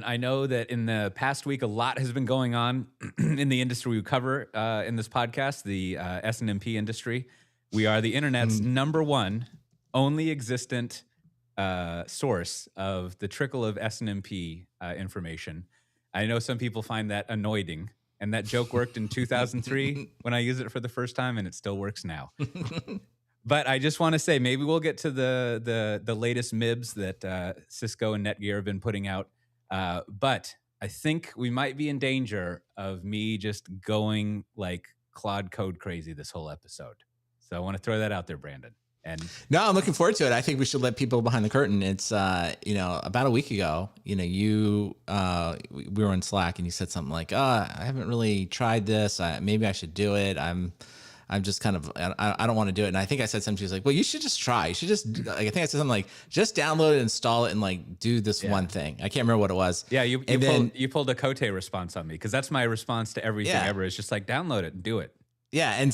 I know that in the past week, a lot has been going on in the industry we cover in this podcast, the S&MP industry. We are the internet's Mm. number one, only existent source of the trickle of S&MP information. I know some people find that annoying, and that joke worked in 2003 when I used it for the first time, and it still works now. But I just want to say, maybe we'll get to the latest MIBs that Cisco and Netgear have been putting out. But I think we might be in danger of me just going like Claude Code crazy this whole episode. So I want to throw that out there, Brandon. And No, I'm looking forward to it. I think we should let people behind the curtain. It's about a week ago, we were in Slack and you said something like, I haven't really tried this. Maybe I should do it. I'm just kind of, I don't want to do it. And I think I said something, she was like, well, you should just try. You should just, like, I think I said something like, just download it, install it, and like do this one thing. I can't remember what it was. Yeah, you pulled a Coté response on me, because that's my response to everything ever. Is just like, download it and do it. Yeah. And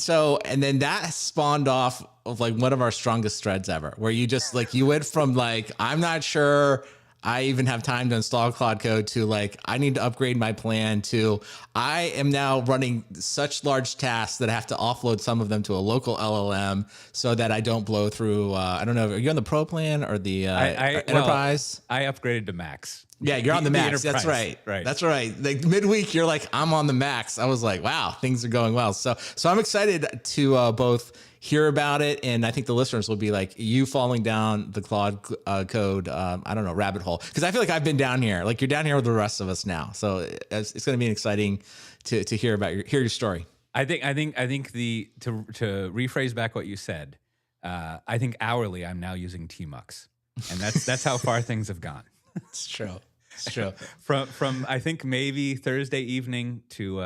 then that spawned off of like one of our strongest threads ever, where you just like, you went from like, I'm not sure I even have time to install Claude Code to like, I need to upgrade my plan to, I am now running such large tasks that I have to offload some of them to a local LLM so that I don't blow through, I don't know, are you on the Pro plan or the Enterprise? Well, I upgraded to Max. Yeah, you're on the Max. That's right. Right. That's right. Like midweek, you're like, I'm on the Max. I was like, wow, things are going well. So I'm excited to both hear about it, and I think the listeners will be like, you falling down the Claude Code, rabbit hole, because I feel like I've been down here. Like you're down here with the rest of us now. So it's going to be exciting to hear about your story. I think to rephrase back what you said, I think hourly I'm now using Tmux, and that's how far things have gone. It's true. It's true. From I think maybe Thursday evening to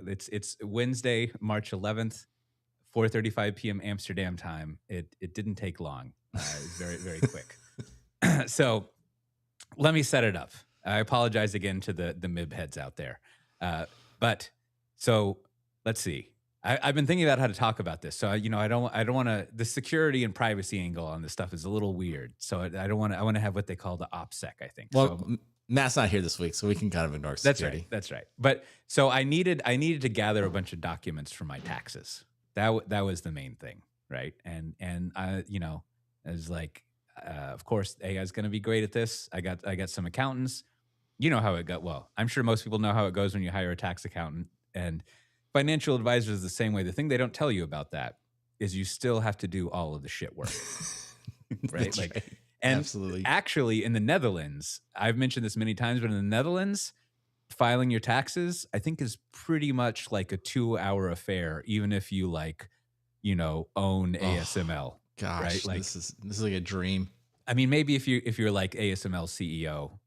it's Wednesday, March 11th, 4:35 p.m. Amsterdam time. It didn't take long. It was very, very quick. So let me set it up. I apologize again to the MIB heads out there. But so let's see. I've been thinking about how to talk about this. So I don't want to. The security and privacy angle on this stuff is a little weird. So I don't want to. I want to have what they call the OPSEC, I think. Well, so, Matt's not here this week, so we can kind of ignore security. That's right. But so I needed to gather a bunch of documents for my taxes. That was the main thing, right? And I was like, of course, AI's going to be great at this. I got some accountants. You know how it got. Well, I'm sure most people know how it goes when you hire a tax accountant, and financial advisors is the same way. The thing they don't tell you about that is you still have to do all of the shit work, right? Right. And absolutely. Actually, in the Netherlands, I've mentioned this many times, but in the Netherlands, filing your taxes, I think, is pretty much like a 2-hour affair, even if you own ASML. Gosh, right? Like, this is like a dream. I mean, maybe if you're like ASML CEO,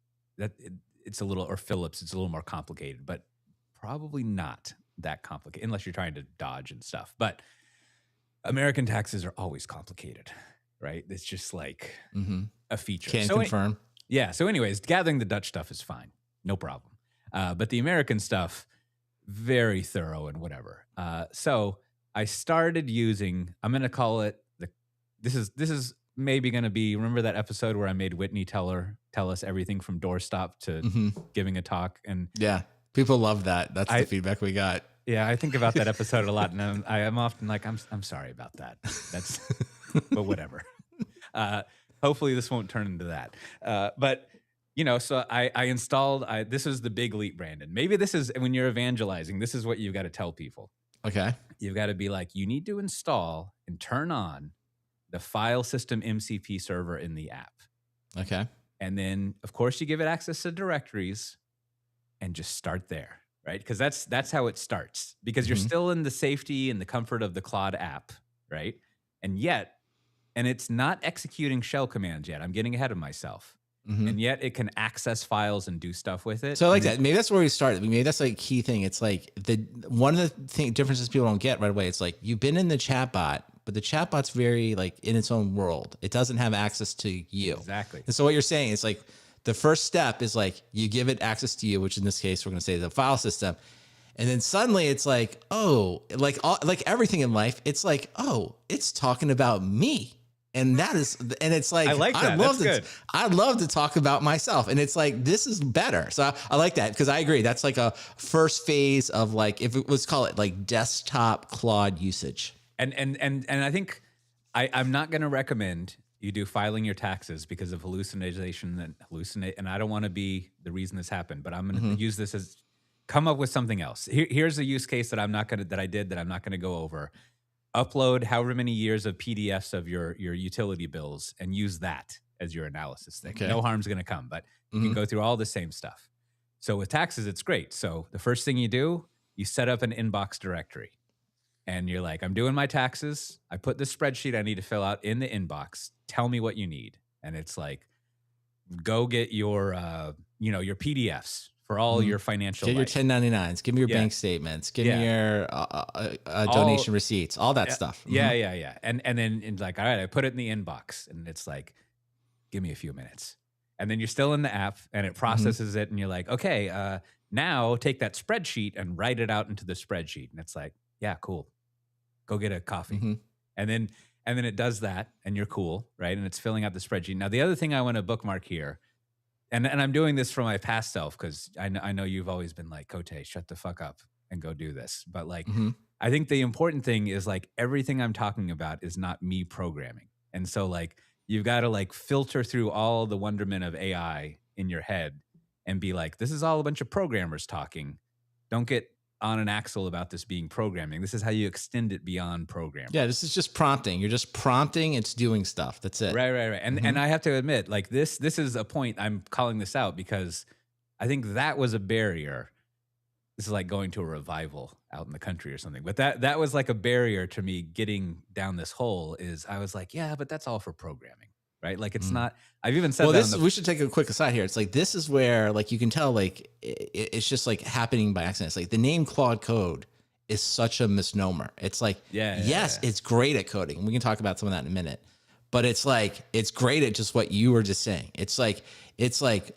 it's a little, or Philips, it's a little more complicated, but probably not that complicated unless you're trying to dodge and stuff. But American taxes are always complicated, right? It's just like a feature. Can confirm. Yeah. So anyways, gathering the Dutch stuff is fine. No problem. But the American stuff, very thorough and whatever. So I started using, I'm going to call it this is maybe going to be, remember that episode where I made Whitney tell us everything from doorstop to giving a talk? And yeah, people love that. That's the feedback we got. Yeah, I think about that episode a lot, and I'm often like, I'm sorry about that. That's, but whatever. Hopefully this won't turn into that. But so I installed. This is the big leap, Brandon. Maybe this is when you're evangelizing. This is what you've got to tell people. Okay. You've got to be like, you need to install and turn on the file system MCP server in the app. Okay. And then, of course, you give it access to directories, and just start there. Right? Because that's how it starts, because you're still in the safety and the comfort of the Claude app, right? And it's not executing shell commands yet. I'm getting ahead of myself. And yet it can access files and do stuff with it. So I like that. Maybe that's where we started. Maybe that's like a key thing. It's like one of the differences people don't get right away. It's like you've been in the chatbot, but the chatbot's very like in its own world. It doesn't have access to you. Exactly. And so what you're saying is like, the first step is like you give it access to you, which in this case, we're going to say the file system. And then suddenly it's like, oh, like everything in life, it's like, oh, it's talking about me. And it's like, I like that. That's good. I love to talk about myself. And it's like, this is better. So I like that because I agree. That's like a first phase of like, if it was call it like desktop Claude usage. And I think I'm not going to recommend you do filing your taxes because of hallucination and hallucinate. And I don't want to be the reason this happened, but I'm going to use this as come up with something else. Here's a use case that I'm not going to go over. Upload however many years of PDFs of your utility bills and use that as your analysis thing. Okay. No harm's going to come, but you can go through all the same stuff. So with taxes, it's great. So the first thing you do, you set up an inbox directory. And you're like, I'm doing my taxes. I put this spreadsheet I need to fill out in the inbox. Tell me what you need. And it's like, go get your, your PDFs for all your financial. Get your 1099s. Give me your bank statements. Give me your donation receipts. All that stuff. Yeah. And then it's like, all right, I put it in the inbox, and it's like, give me a few minutes. And then you're still in the app, and it processes it, and you're like, okay, now take that spreadsheet and write it out into the spreadsheet. And it's like, yeah, cool. Go get a coffee. And then it does that, and you're cool, right? And it's filling out the spreadsheet. Now, the other thing I want to bookmark here, and I'm doing this for my past self, because I know you've always been like, Coté, shut the fuck up and go do this. But like, I think the important thing is like everything I'm talking about is not me programming. And so like, you've got to like filter through all the wonderment of AI in your head and be like, this is all a bunch of programmers talking. Don't get on an axle about this being programming. This is how you extend it beyond programming. Yeah, this is just prompting. You're just prompting. It's doing stuff. That's it. Right. And I have to admit, like this is a point I'm calling this out because I think that was a barrier. This is like going to a revival out in the country or something. But that was like a barrier to me getting down this hole. Is I was like, yeah, but that's all for programming. Right? Like it's not, I've even said we should take a quick aside here. It's like, this is where like, you can tell like, it's just like happening by accident. It's like the name Claude Code is such a misnomer. It's like, it's great at coding. We can talk about some of that in a minute, but it's like, it's great at just what you were just saying. It's like,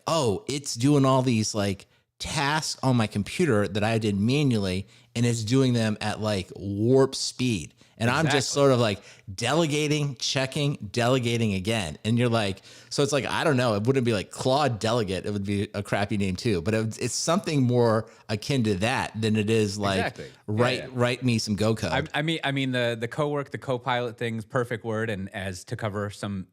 oh, it's doing all these like tasks on my computer that I did manually, and it's doing them at like warp speed. And I'm just sort of like delegating, checking, delegating again. And you're like, so it's like, I don't know. It wouldn't be like Claude Delegate. It would be a crappy name too. But it's something more akin to that than it is like write me some Go code. I mean the co-work, the co-pilot thing's perfect word. And as to cover some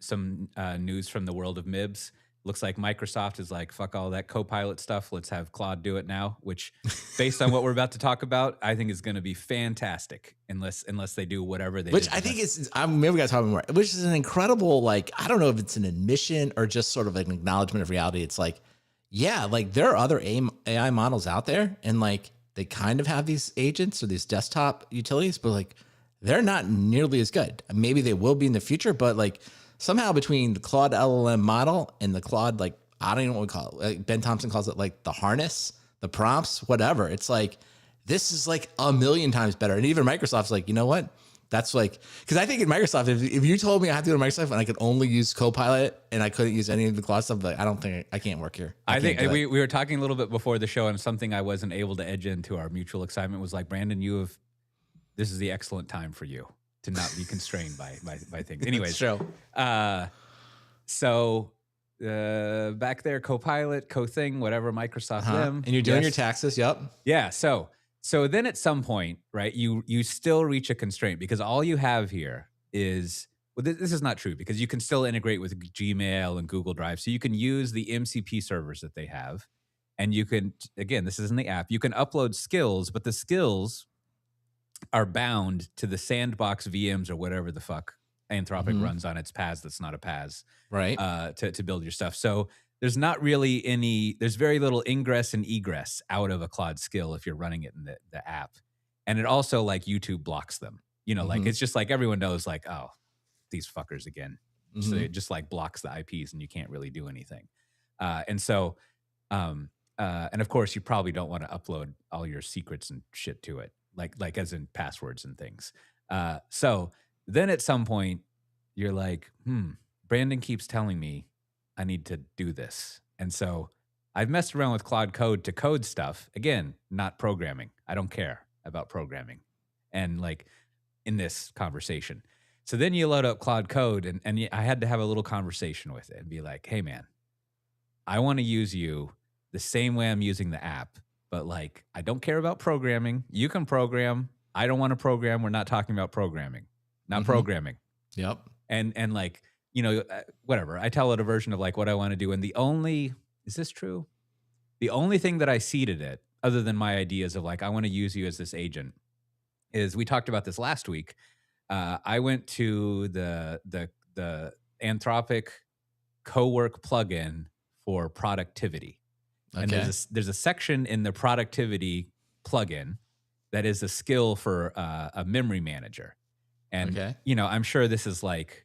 news from the world of MIBs, looks like Microsoft is like, fuck all that Copilot stuff. Let's have Claude do it now, which based on what we're about to talk about, I think is going to be fantastic unless they do whatever they do. Which I think is, maybe we got to talk more, which is an incredible, like, I don't know if it's an admission or just sort of an acknowledgement of reality. It's like, yeah, like there are other AI models out there, and like they kind of have these agents or these desktop utilities, but like they're not nearly as good. Maybe they will be in the future, but like, somehow between the Claude LLM model and the Claude, like, I don't even know what we call it. Like Ben Thompson calls it like the harness, the prompts, whatever. It's like, this is like a million times better. And even Microsoft's like, you know what? That's like, because I think in Microsoft, if you told me I have to go to Microsoft and I could only use Copilot and I couldn't use any of the Claude stuff, like, I don't think I can't work here. I think we were talking a little bit before the show, and something I wasn't able to edge into our mutual excitement was like, Brandon, this is the excellent time for you to not be constrained by things. Anyways, so back there, Copilot, Co-thing, whatever, Microsoft them. And you're doing your taxes, yep. Yeah, so then at some point, right, you still reach a constraint because all you have here is, well, this is not true because you can still integrate with Gmail and Google Drive. So you can use the MCP servers that they have. And you can, again, this is in the app, you can upload skills, but the skills are bound to the sandbox VMs or whatever the fuck Anthropic runs on its PaaS that's not a PaaS, right? To build your stuff. So there's not really there's very little ingress and egress out of a Claude skill if you're running it in the app. And it also, like, YouTube blocks them. You know, like, it's just like everyone knows, like, oh, these fuckers again. So it just like blocks the IPs and you can't really do anything. And of course you probably don't want to upload all your secrets and shit to it. Like as in passwords and things. So then at some point you're like, Brandon keeps telling me I need to do this. And so I've messed around with Claude Code to code stuff. Again, not programming. I don't care about programming. And like in this conversation. So then you load up Claude Code, and I had to have a little conversation with it and be like, hey, man, I want to use you the same way I'm using the app, but like, I don't care about programming. You can program. I don't want to program. We're not talking about programming, not programming. Yep. And like, whatever. I tell it a version of like what I want to do. And is this true? The only thing that I seeded it, other than my ideas of like, I want to use you as this agent, is we talked about this last week. I went to the Anthropic Cowork plugin for productivity. Okay. And there's a section in the productivity plugin that is a skill for a memory manager. And, I'm sure this is like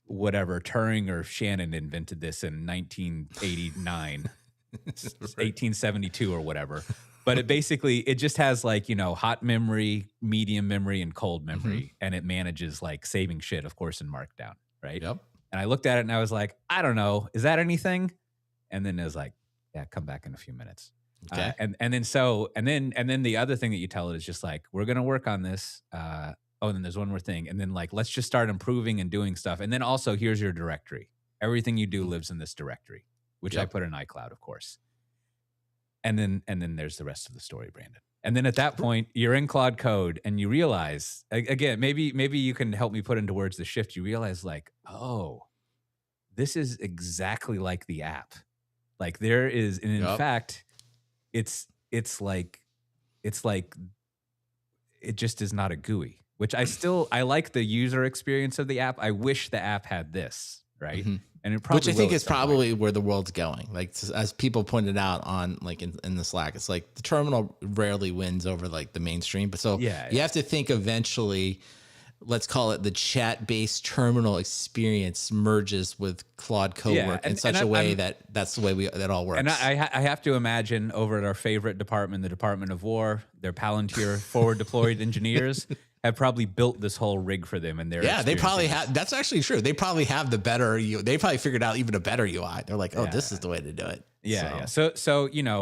whatever Turing or Shannon invented this in 1989, 1872 or whatever. But it just has like, hot memory, medium memory, and cold memory. And it manages like saving shit, of course, in Markdown. Right. Yep. And I looked at it and I was like, I don't know. Is that anything? And then it was like, yeah, come back in a few minutes. Okay. And then the other thing that you tell it is just like, we're going to work on this. And then there's one more thing. And then like, let's just start improving and doing stuff. And then also here's your directory. Everything you do lives in this directory, which I put in iCloud, of course. And then there's the rest of the story, Brandon. And then at that point, you're in Claude Code and you realize, again, maybe you can help me put into words the shift. You realize like, oh, this is exactly like the app. Like there is, and in fact, it's like it just is not a GUI, which I like the user experience of the app. I wish the app had this, right? And it probably, which I think is probably where the world's going. Like as people pointed out on like in the Slack, it's like the terminal rarely wins over like the mainstream. But so you have to think eventually, let's call it the chat-based terminal experience merges with Claude Cowork in such a way that's the way that all works. And I have to imagine over at our favorite department, the Department of War, their Palantir forward deployed engineers have probably built this whole rig for them. And they probably have. That's actually true. They probably have the better. They probably figured out even a better UI. They're like, oh, this is the way to do it. Yeah. So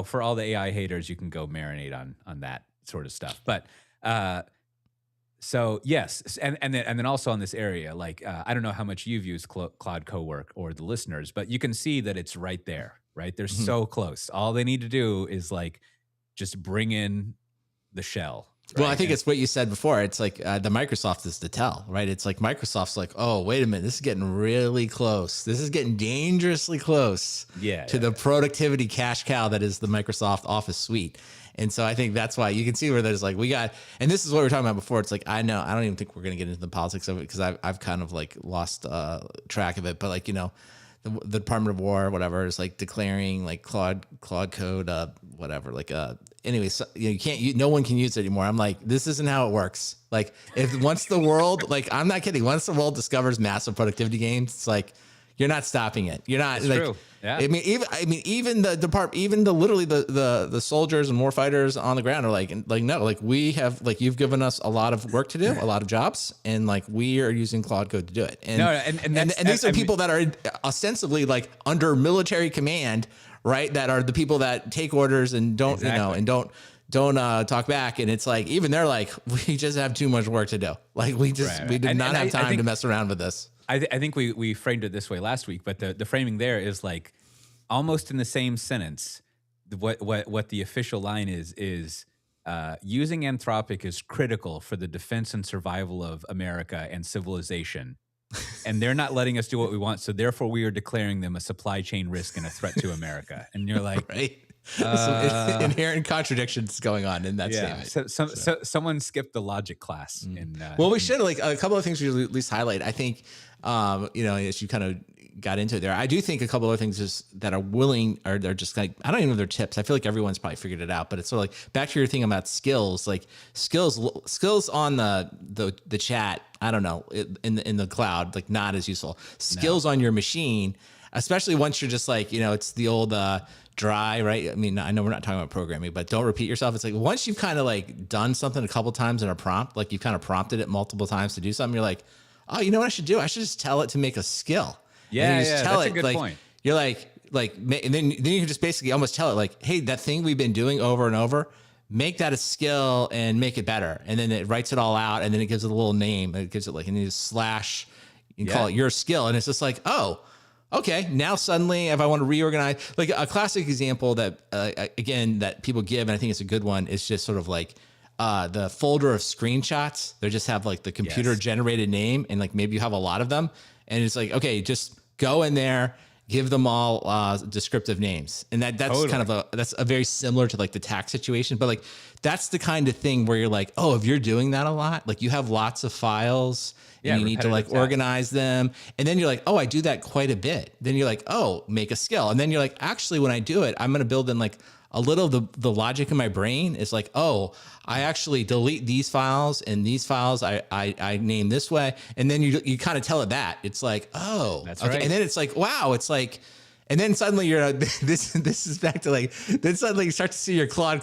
for all the AI haters, you can go marinate on that sort of stuff. But so yes, and then also on this area, like I don't know how much you've used Claude Cowork or the listeners, but you can see that it's right there, right? They're so close. All they need to do is like just bring in the shell. Right? Well, I think it's what you said before. It's like the Microsoft is the tell, right? It's like Microsoft's like, oh, wait a minute, this is getting really close. This is getting dangerously close to the productivity cash cow that is the Microsoft Office suite. And so I think that's why you can see where there's like, and this is what we were talking about before. It's like, I don't even think we're going to get into the politics of it because I've kind of like lost track of it. But like, the Department of War, whatever, is like declaring like Claude Code, whatever, like, anyway, so, no one can use it anymore. I'm like, this isn't how it works. Like once the world, like, I'm not kidding. Once the world discovers massive productivity gains, it's like, you're not stopping it. You're not. It's like, true. Yeah. Even the department, even literally the soldiers and warfighters on the ground are like no, like we have, like, you've given us a lot of work to do, a lot of jobs, and like we are using Claude Code to do it. And these are people that are ostensibly like under military command, right? That are the people that take orders and don't, and don't talk back. And it's like, even they're like, we just have too much work to do. Like we did not have time to mess around with this. I think we framed it this way last week, but the framing there is like almost in the same sentence. What the official line is using Anthropic is critical for the defense and survival of America and civilization, and they're not letting us do what we want. So therefore, we are declaring them a supply chain risk and a threat to America. And you're like, right. Some inherent contradictions going on in that statement. So someone skipped the logic class. Well, we should, like, a couple of things we should at least highlight. I think, as you kind of got into it there, I do think a couple of things just that are willing, or they're just like, I don't even know if they're tips. I feel like everyone's probably figured it out, but it's sort of like back to your thing about skills, like skills on the chat. I don't know, in the cloud, like not as useful. Skills on your machine, especially once you're just like, it's the old dry, right? I mean, I know we're not talking about programming, but don't repeat yourself. It's like once you've kind of like done something a couple times in a prompt, like you've kind of prompted it multiple times to do something, you're like, oh, you know what I should do? I should just tell it to make a skill. Yeah, that's a good point. You're like, and then you can just basically almost tell it like, hey, that thing we've been doing over and over, make that a skill and make it better. And then it writes it all out, and then it gives it a little name. It gives it like, and you just slash, you can call it your skill. And it's just like, oh, okay, now suddenly if I want to reorganize, like a classic example that, again, that people give, and I think it's a good one, is just sort of like the folder of screenshots. They just have like the computer generated name, and like maybe you have a lot of them. And it's like, okay, just go in there, give them all descriptive names. And that's totally kind of that's a very similar to like the tax situation, but like that's the kind of thing where you're like, oh, if you're doing that a lot, like you have lots of files and you need to like organize them. And then you're like, oh, I do that quite a bit. Then you're like, oh, make a skill. And then you're like, actually, when I do it, I'm going to build in like a little of the logic in my brain is like, oh, I actually delete these files, and these files I name this way. And then you kind of tell it that. It's like, oh, that's okay. Right. And then it's like, wow, it's like, and then suddenly you're this is back to like, then suddenly you start to see your Claude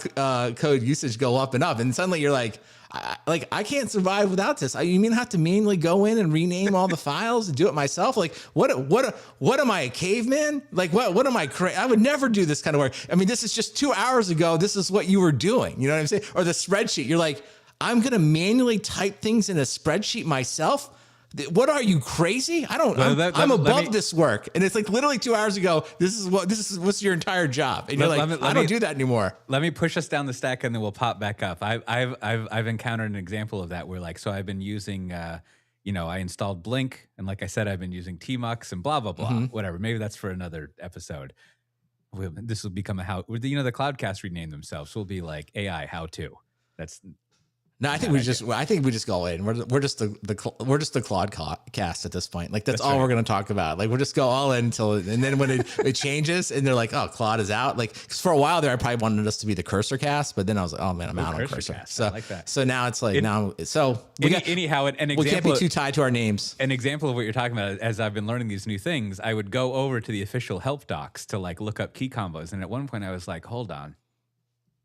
Code usage go up and up. And suddenly you're like, I can't survive without this. You mean I have to manually go in and rename all the files and do it myself? Like what am I, a caveman? Like what am I I would never do this kind of work. I mean, this is just 2 hours ago. This is what you were doing. You know what I'm saying? Or the spreadsheet. You're like, I'm going to manually type things in a spreadsheet myself. What are you, crazy? I'm above this work. And it's like literally 2 hours ago, this is what's your entire job. And you're like, I don't do that anymore. Let me push us down the stack and then we'll pop back up. I've encountered an example of that where like, so I've been using, I installed Blink, and like I said, I've been using Tmux and blah, blah, blah, whatever. Maybe that's for another episode. This will become the Cloudcast rename themselves. So we'll be like AI how to. That's No, I think we just go in. We're just the Claude cast at this point. Like that's all right. We're going to talk about. Like we'll just go all in and then when it changes and they're like, oh, Claude is out. Like, cause for a while there, I probably wanted us to be the cursor cast, but then I was like, oh man, I'm out on cursor. Cast. So I like that. So now it's like we can't be too tied to our names. An example of what you're talking about, as I've been learning these new things, I would go over to the official help docs to like look up key combos. And at one point I was like, hold on,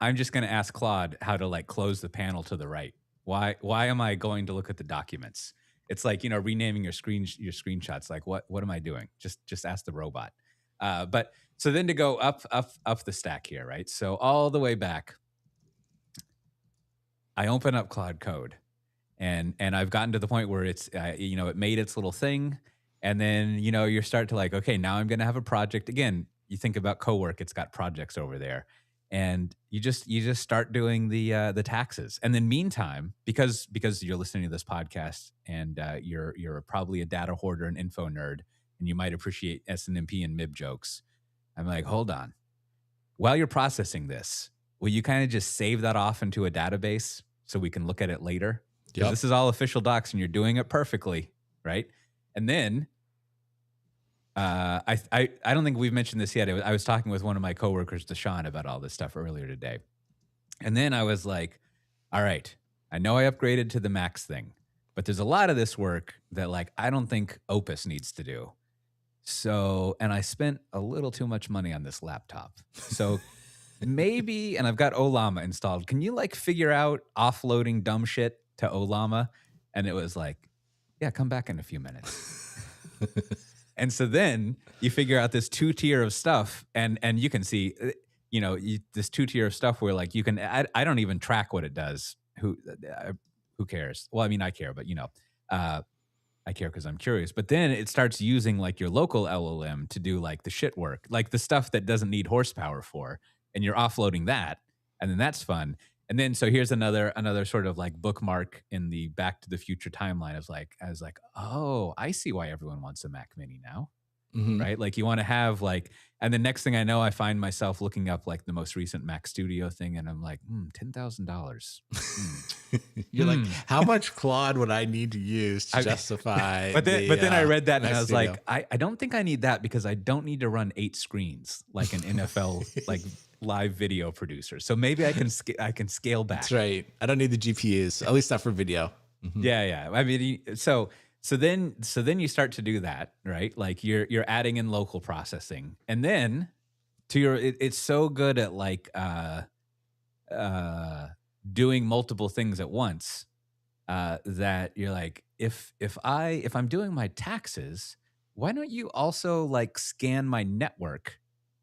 I'm just going to ask Claude how to like close the panel to the right. Why am I going to look at the documents? It's like, renaming your screenshots. Like what am I doing? Just ask the robot. But so then to go up the stack here, right? So all the way back, I open up Claude Code, and I've gotten to the point where it's it made its little thing, and then you start to like, okay, now I'm going to have a project again. You think about cowork, it's got projects over there. And you just start doing the taxes, and then meantime, because you're listening to this podcast and you're probably a data hoarder and info nerd, and you might appreciate SNMP and MIB jokes. I'm like, hold on, while you're processing this, will you kind of just save that off into a database so we can look at it later? Because this is all official docs, and you're doing it perfectly, right? And then. I don't think we've mentioned this yet. I was talking with one of my coworkers, Deshaun, about all this stuff earlier today. And then I was like, all right, I know I upgraded to the Max thing, but there's a lot of this work that like I don't think Opus needs to do. So, and I spent a little too much money on this laptop. So maybe, and I've got Olama installed. Can you like figure out offloading dumb shit to Olama? And it was like, yeah, come back in a few minutes. And so then you figure out this 2-tier of stuff, and you can see, this 2-tier of stuff where like you can. I don't even track what it does. Who cares? Well, I mean, I care, but I care because I'm curious. But then it starts using like your local LLM to do like the shit work, like the stuff that doesn't need horsepower for, and you're offloading that, and then that's fun. And then so here's another sort of like bookmark in the Back to the Future timeline. I was like, oh, I see why everyone wants a Mac Mini now, right? Like you want to have like, and the next thing I know, I find myself looking up like the most recent Mac Studio thing, and I'm like, $10,000. You're like, how much Claude would I need to use to justify? But then I read that and Mac I was Studio. like, I don't think I need that because I don't need to run 8 screens like an NFL like live video producer. So maybe I can scale back. That's right. I don't need the GPUs, at least not for video. Yeah. I mean, so then you start to do that, right? Like you're adding in local processing, and then it's so good at like doing multiple things at once that you're like, if I'm doing my taxes, why don't you also like scan my network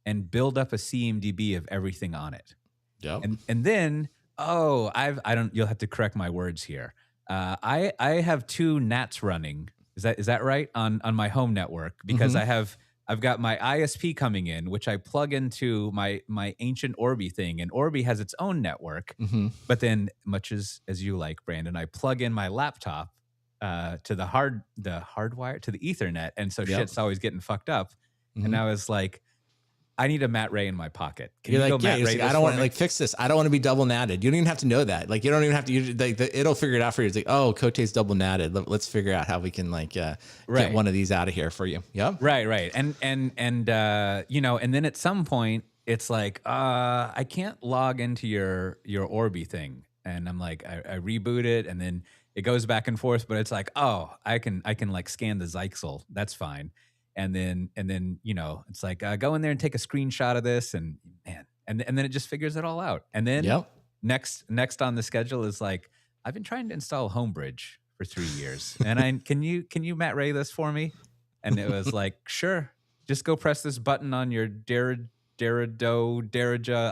and build up a CMDB of everything on it? Yep. And then, Oh, I don't. You'll have to correct my words here. I have two NATs running. Is that right on my home network? Because Hmm. I've got my ISP coming in, which I plug into my ancient Orbi thing, and Orbi has its own network. Hmm. But then, much as you like, Brandon, I plug in my laptop to the hardwire to the Ethernet, and so Yep. shit's always getting fucked up. And Hmm. I was like, I need a Matt Ray in my pocket. Can You're you go like, yeah, Matt you're just Ray like, I this don't for want to me? like fix this. I don't want to be double natted. You don't even have to know that. Like, you don't even have to, like, it'll figure it out for you. It's like, oh, Cote's double natted. Let's figure out how we can like get Right. one of these out of here for you. Yep. Right, right. And and then at some point it's like, I can't log into your Orbi thing. And I'm like, I reboot it and then it goes back and forth, but it's like, oh, I can like scan the Zyxel. That's fine. And then it's like, go in there and take a screenshot of this and man, and then it just figures it all out. And then Yep. next on the schedule is like, I've been trying to install Homebridge for 3 years. And I can you Matt Ray this for me? And it was like, sure, just go press this button on your Daraja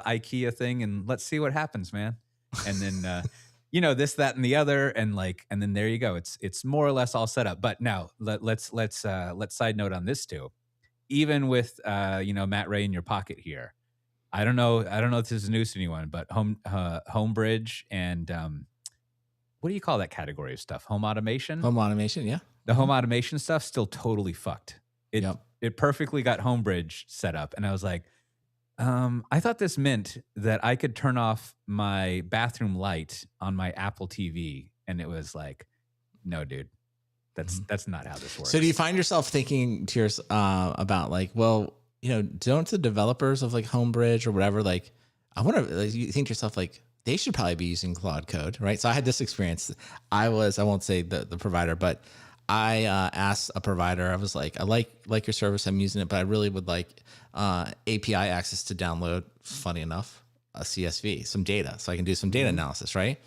IKEA thing and let's see what happens, man. And then this, that, and the other, and then there you go. It's more or less all set up. But now let's side note on this too. Even with Matt Ray in your pocket here, I don't know if this is news to anyone, but Homebridge and what do you call that category of stuff? Home automation? Home automation. Yeah. The home automation stuff still totally fucked. It Yep. it perfectly got Homebridge set up, and I was like, I thought this meant that I could turn off my bathroom light on my Apple TV, and it was like, no, dude, that's Mhm. that's not how this So do you works. find yourself thinking to yours about like, well, don't the developers of like Homebridge or whatever, like, I wonder, like, you think to yourself like they should probably be using Claude Code, right? So I had this experience. I won't say the provider, but I asked a provider. I was like, I like your service. I'm using it, but I really would like API access to download. Funny enough, a CSV, some data, so I can do some data Mhm. analysis, right?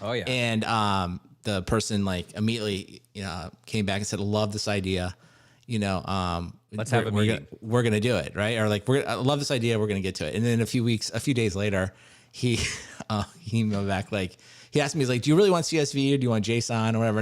Oh yeah, And the person like immediately, came back and said, "Love this idea. let's have a meeting. We're gonna do it, right?" Or like, I love this idea. We're gonna get to it. And then a few days later, he he emailed back like. He asked me, he's like, "Do you really want CSV or do you want JSON or whatever?"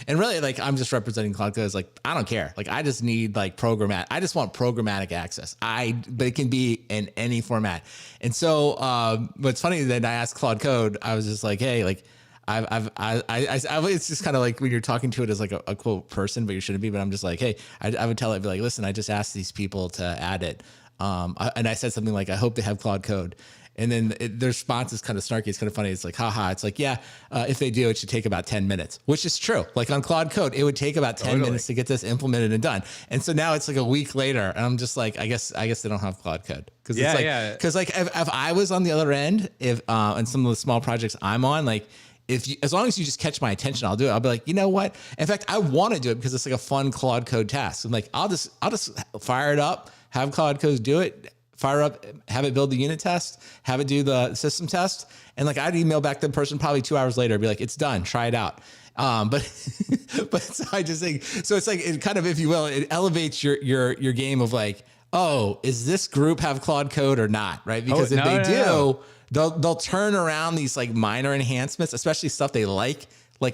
And really, like, I'm just representing Cloud Code. It's like, I don't care. Like, I just need like I just want programmatic access. But it can be in any format. And so, what's funny that I asked Cloud Code, I was just like, "Hey, like, it's just kind of like when you're talking to it as like a quote person, but you shouldn't be. But I'm just like, hey, I would tell it, be like, listen, I just asked these people to add it, and I said something like, I hope they have Claude Code, and then their response is kind of snarky. It's kind of funny. It's like, haha. It's like, yeah, if they do, it should take about 10 minutes, which is true. Like on Claude Code, it would take about 10 Totally. minutes to get this implemented and done. And so now it's like a week later, and I'm just like, I guess they don't have Claude Code because Yeah, it's like, yeah. because like if I was on the other end, if and some of the small projects I'm on, like, as long as you just catch my attention, I'll do it. I'll be like, you know what? In fact, I want to do it because it's like a fun Claude Code task. I'm like, I'll just fire it up, have Claude Code do it, fire up, have it build the unit test, have it do the system test, and like I'd email back to the person probably 2 hours later, be like, it's done, try it out. But so I just think so. It's like it kind of, if you will, it elevates your game of like, oh, is this group have Claude Code or not? Right? Because if no, they no, do, no. they'll turn around these like minor enhancements, especially stuff they like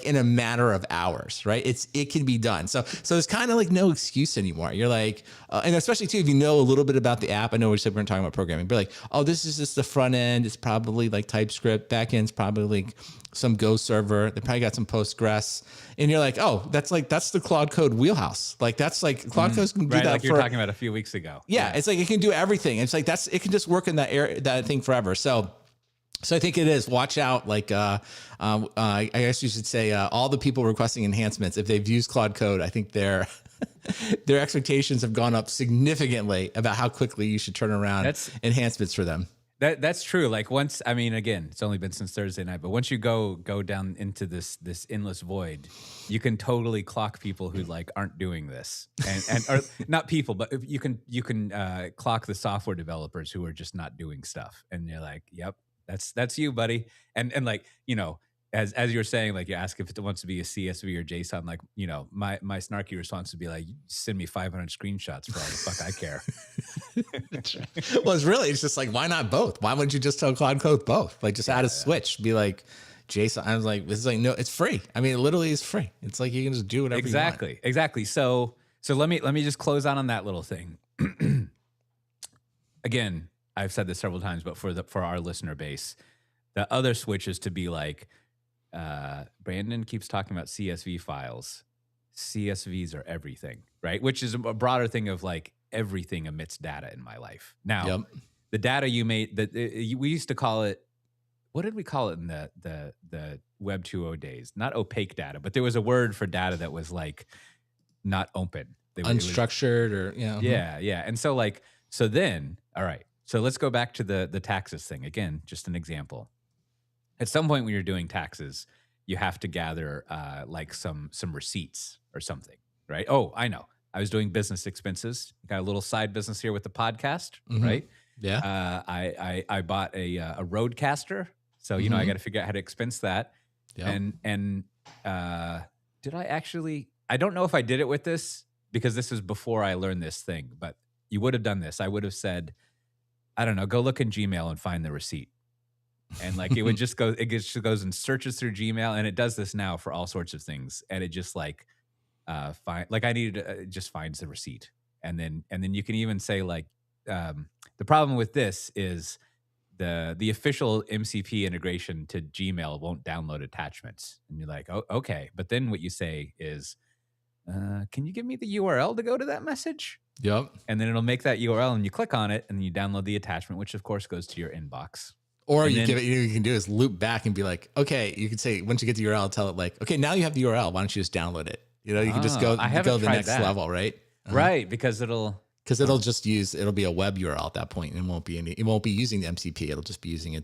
in a matter of hours, right? It can be done. So there's kind of like no excuse anymore. You're like, and especially too, if you know a little bit about the app. I know we said we're talking about programming, but like, oh, this is just the front end. It's probably like TypeScript. Back end's probably like some Go server. They probably got some Postgres. And you're like, oh, that's the Claude Code wheelhouse. Like that's like Claude Code can do Right, that like you for were talking about a few weeks ago. yeah, it's like it can do everything. It's like it can just work in that area, that thing forever. So I think it is. Watch out. Like, I guess you should say all the people requesting enhancements, if they've used Claude Code, I think their expectations have gone up significantly about how quickly you should turn around That's enhancements for them. that's true. Like once, I mean, again, it's only been since Thursday night, but once you go down into this endless void, you can totally clock people who like aren't doing this, and or not people, but you can clock the software developers who are just not doing stuff, and you're like, yep, that's you, buddy, and like as you're saying, like you ask if it wants to be a CSV or JSON, like, my snarky response would be like, send me 500 screenshots for all the fuck I care. Well, it's just like, why not both? Why wouldn't you just tell Claude Code both? Like, just add a switch, be like, JSON. I was like, it's like, no, it's free. I mean, it literally is free. It's like, you can just do whatever you want. Exactly. So let me just close out on that little thing. Again, I've said this several times, but for our listener base, the other switch is to be like, Brandon keeps talking about CSV files. CSVs are everything, right? Which is a broader thing of like everything emits data in my life. Now, the data you made, we used to call it, what did we call it in the Web 2.0 days? Not opaque data, but there was a word for data that was like not open. Unstructured or, Yeah. And so then, all right, so let's go back to the taxes thing. Again, just an example. At some point when you're doing taxes, you have to gather like some receipts or something, right? Oh, I know. I was doing business expenses. Got a little side business here with the podcast, right? Yeah. I bought a Roadcaster, so I got to figure out how to expense that. Yep. And did I actually? I don't know if I did it with this because this is before I learned this thing. But you would have done this. I would have said, I don't know, go look in Gmail and find the receipt. And like it would just go, it just goes and searches through Gmail, and it does this now for all sorts of things. And it just like find, like I needed it just finds the receipt, and then you can even say like the problem with this is the official MCP integration to Gmail won't download attachments, and you're like, oh, okay. But then what you say is, can you give me the URL to go to that message? Yep. And then it'll make that URL, and you click on it, and you download the attachment, which of course goes to your inbox. Or you give it, you can do is loop back and be like, okay, you can say, once you get the URL, tell it like, okay, now you have the URL. Why don't you just download it? You can just go the next level, right? Right. Because it'll be a web URL at that point, and it won't be using the MCP. It'll just be using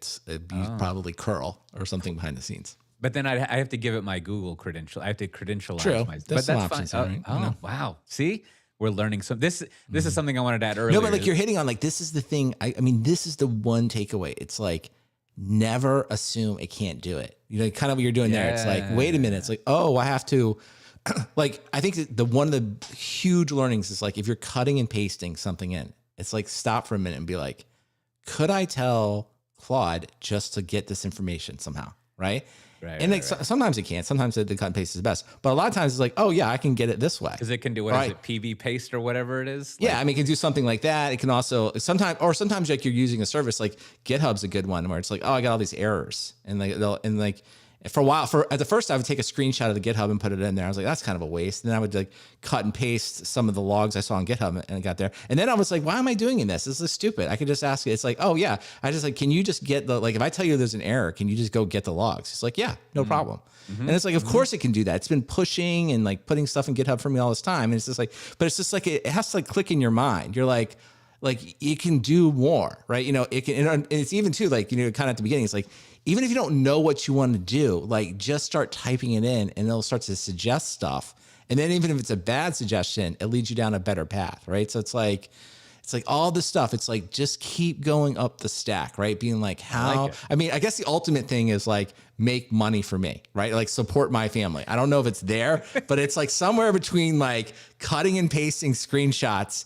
probably curl or something behind the scenes. But then I have to give it my Google credential. I have to credentialize True. my, That's but some that's options, fine. right? Wow. See? We're learning some. This is something I wanted to add earlier. No, but like you're hitting on, like, this is the thing. I mean, this is the one takeaway. It's like, never assume it can't do it. Kind of what you're doing there. It's like, wait a minute. It's like, oh, I have to, like, I think one of the huge learnings is like, if you're cutting and pasting something in, it's like, stop for a minute and be like, could I tell Claude just to get this information somehow? Right. Sometimes it can't. Sometimes the cut and paste is best. But a lot of times it's like, oh, yeah, I can get it this way. Because it can do, what is it, PB paste or whatever it is? Yeah, I mean, it can do something like that. It can also sometimes like you're using a service like GitHub's a good one where it's like, oh, I got all these errors. And like for a while, at the first I would take a screenshot of the GitHub and put it in there. I was like, that's kind of a waste. And then I would like cut and paste some of the logs I saw on GitHub and it got there. And then I was like, why am I doing this? This is stupid. I could just ask it. It's like, oh yeah. I just like, can you just get if I tell you there's an error, can you just go get the logs? It's like, yeah, no problem. And it's like, of course it can do that. It's been pushing and like putting stuff in GitHub for me all this time. And it's just like, but it's just like, it has to like click in your mind. You're like it can do more, right? It can, and it's even too, like, kind of at the beginning, it's like, even if you don't know what you want to do, like just start typing it in and it'll start to suggest stuff. And then even if it's a bad suggestion, it leads you down a better path, right? So it's like all this stuff. It's like, just keep going up the stack, right? Being like, I mean, I guess the ultimate thing is like, make money for me, right? Like support my family. I don't know if it's there, but it's like somewhere between like cutting and pasting screenshots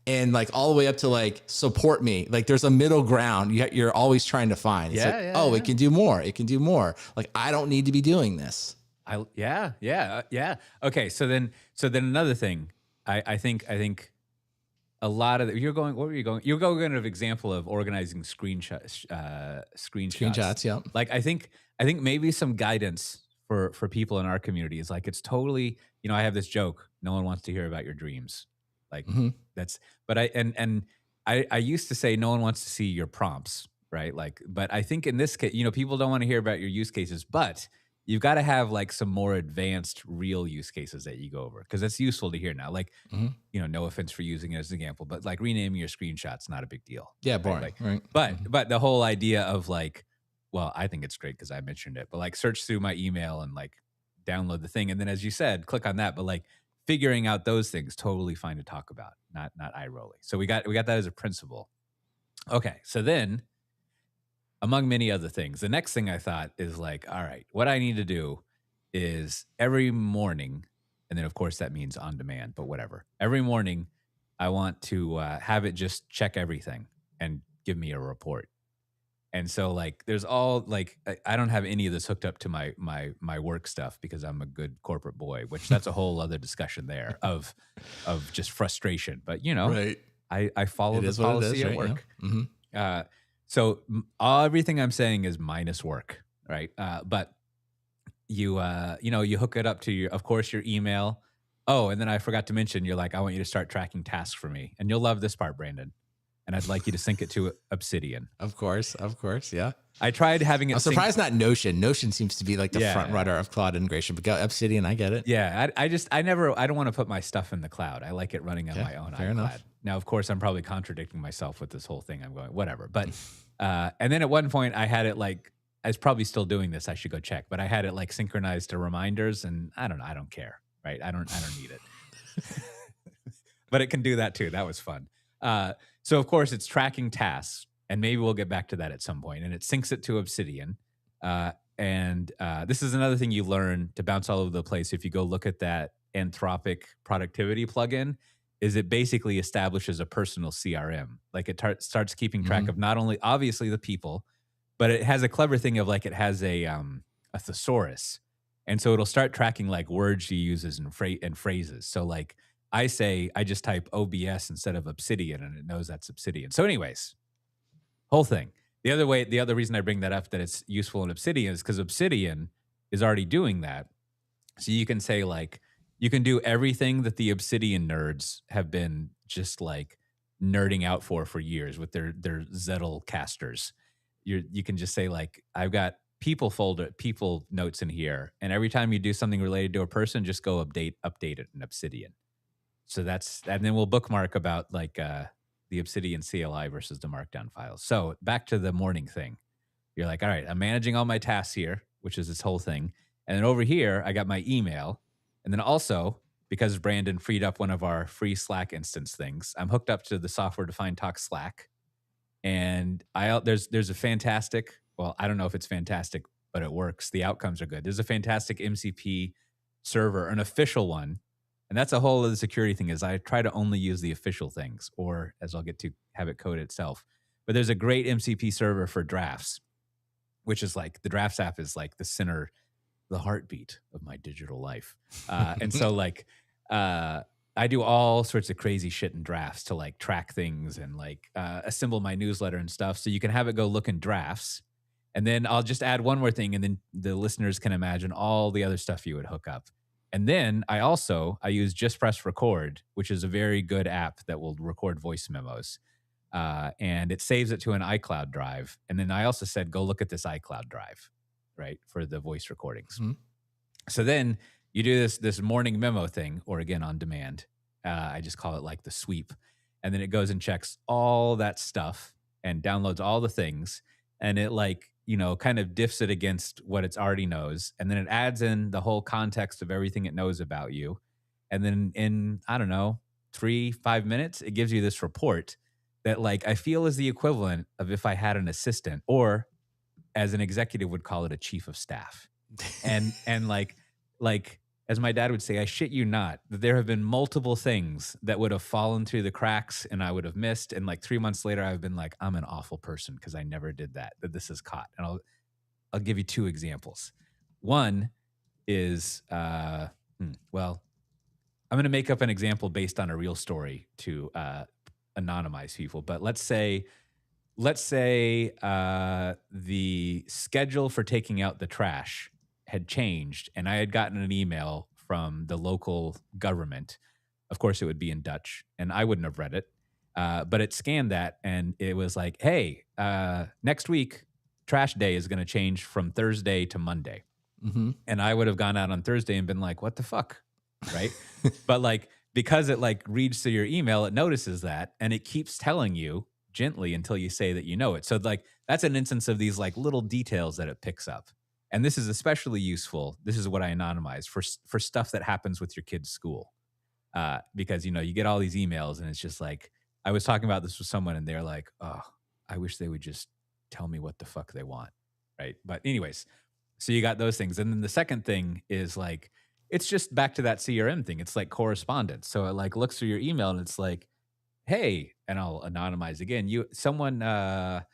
and like all the way up to like support me. Like there's a middle ground you're always trying to find. It's it can do more. It can do more. Like, I don't need to be doing this. Yeah. Okay. So then another thing, I think a lot of you're going, what were you going? You're going to an example of organizing screenshots. Yeah. Like, I think maybe some guidance for people in our community is like, it's totally, I have this joke. No one wants to hear about your dreams. Like but I used to say no one wants to see your prompts, right? Like, but I think in this case, people don't want to hear about your use cases, but you've got to have like some more advanced real use cases that you go over, because it's useful to hear now. Like, no offense for using it as an example, but like renaming your screenshots, not a big deal. Yeah, boring. Right? But the whole idea of like, well, I think it's great because I mentioned it, but like search through my email and like download the thing, and then as you said, click on that. But like figuring out those things, totally fine to talk about, not eye rolling. So we got that as a principle. Okay, so then among many other things. The next thing I thought is like, all right, what I need to do is every morning, and then of course that means on demand, but whatever. Every morning, I want to have it just check everything and give me a report. And so like there's all like I don't have any of this hooked up to my work stuff because I'm a good corporate boy, which that's a whole other discussion there of just frustration. But you know, Right. I follow It the is what it policy is, at right? Yeah. work. Hmm. Uh, so everything I'm saying is minus work, right? But you know, you hook it up to your, of course, your email. Oh, and then I forgot to mention, you're like, I want you to start tracking tasks for me, and you'll love this part, Brandon. And I'd like you to sync it to Obsidian. Of course. Of course. Yeah. I tried having I'm it sync. surprised not Notion. Notion seems to be like the front Yeah, runner of cloud integration, but Obsidian, I get it. yeah. I never, I don't want to put my stuff in the cloud. I like it running on Okay. my own Fair iCloud. enough. Now, of course, I'm probably contradicting myself with this whole thing. I'm going whatever, but and then at one point I had it like I was probably still doing this. I should go check, but I had it like synchronized to reminders, and I don't know. I don't care, right? I don't need it, but it can do that too. That was fun. So of course it's tracking tasks, and maybe we'll get back to that at some point. And it syncs it to Obsidian. And this is another thing you learn to bounce all over the place if you go look at that Anthropic productivity plugin. Is it basically establishes a personal CRM? Like it starts keeping track Mhm. of not only obviously the people, but it has a clever thing of like it has a thesaurus, and so it'll start tracking like words she uses and phrases. So like I say, I just type OBS instead of Obsidian, and it knows that's Obsidian. So, anyways, whole thing. The other reason I bring that up that it's useful in Obsidian is because Obsidian is already doing that. So you can say like you can do everything that the Obsidian nerds have been just like nerding out for years with their Zettel casters. You can just say like I've got people notes in here, and every time you do something related to a person, just go update it in Obsidian. So that's and then we'll bookmark about like the Obsidian CLI versus the Markdown files. So back to the morning thing. You're like, all right, I'm managing all my tasks here, which is this whole thing. And then over here, I got my email. And then also, because Brandon freed up one of our free Slack instance things, I'm hooked up to the software defined talk Slack. And there's a fantastic, well, I don't know if it's fantastic, but it works. The outcomes are good. There's a fantastic MCP server, an official one. And that's a whole other security thing is I try to only use the official things, or as I'll get to have it code itself. But there's a great MCP server for drafts, which is like the drafts app is like the center, the heartbeat of my digital life. And so like I do all sorts of crazy shit in drafts to like track things and like assemble my newsletter and stuff. So you can have it go look in drafts. And then I'll just add one more thing, and then the listeners can imagine all the other stuff you would hook up. And then I use Just Press Record, which is a very good app that will record voice memos. And it saves it to an iCloud drive. And then I also said, go look at this iCloud drive, right, for the voice recordings. Mhm. So then you do this morning memo thing, or again on demand. I just call it like the sweep, and then it goes and checks all that stuff and downloads all the things, and it like kind of diffs it against what it already knows, and then it adds in the whole context of everything it knows about you, and then in I don't know 3-5 minutes it gives you this report that like I feel is the equivalent of if I had an assistant, or as an executive would call it, a chief of staff. And like as my dad would say, I shit you not, that there have been multiple things that would have fallen through the cracks and I would have missed. And like 3 months later, I've been like, I'm an awful person because I never did that this is caught. And I'll give you two examples. One is well, I'm going to make up an example based on a real story to anonymize people. But let's say the schedule for taking out the trash had changed, and I had gotten an email from the local government. Of course, it would be in Dutch, and I wouldn't have read it. But it scanned that, and it was like, "Hey, next week, trash day is going to change from Thursday to Monday." Mhm. And I would have gone out on Thursday and been like, "What the fuck?" Right? But like because it like reads through your email, it notices that, and it keeps telling you gently until you say that you know it. So like that's an instance of these like little details that it picks up. And this is especially useful. This is what I anonymize for stuff that happens with your kid's school. Because you get all these emails and it's just like I was talking about this with someone and they're like, "Oh, I wish they would just tell me what the fuck they want, right? But anyways, so you got those things. And then the second thing is like, it's just back to that CRM thing. It's like correspondence. So it like looks through your email and it's like, hey, and I'll anonymize again. Someone, I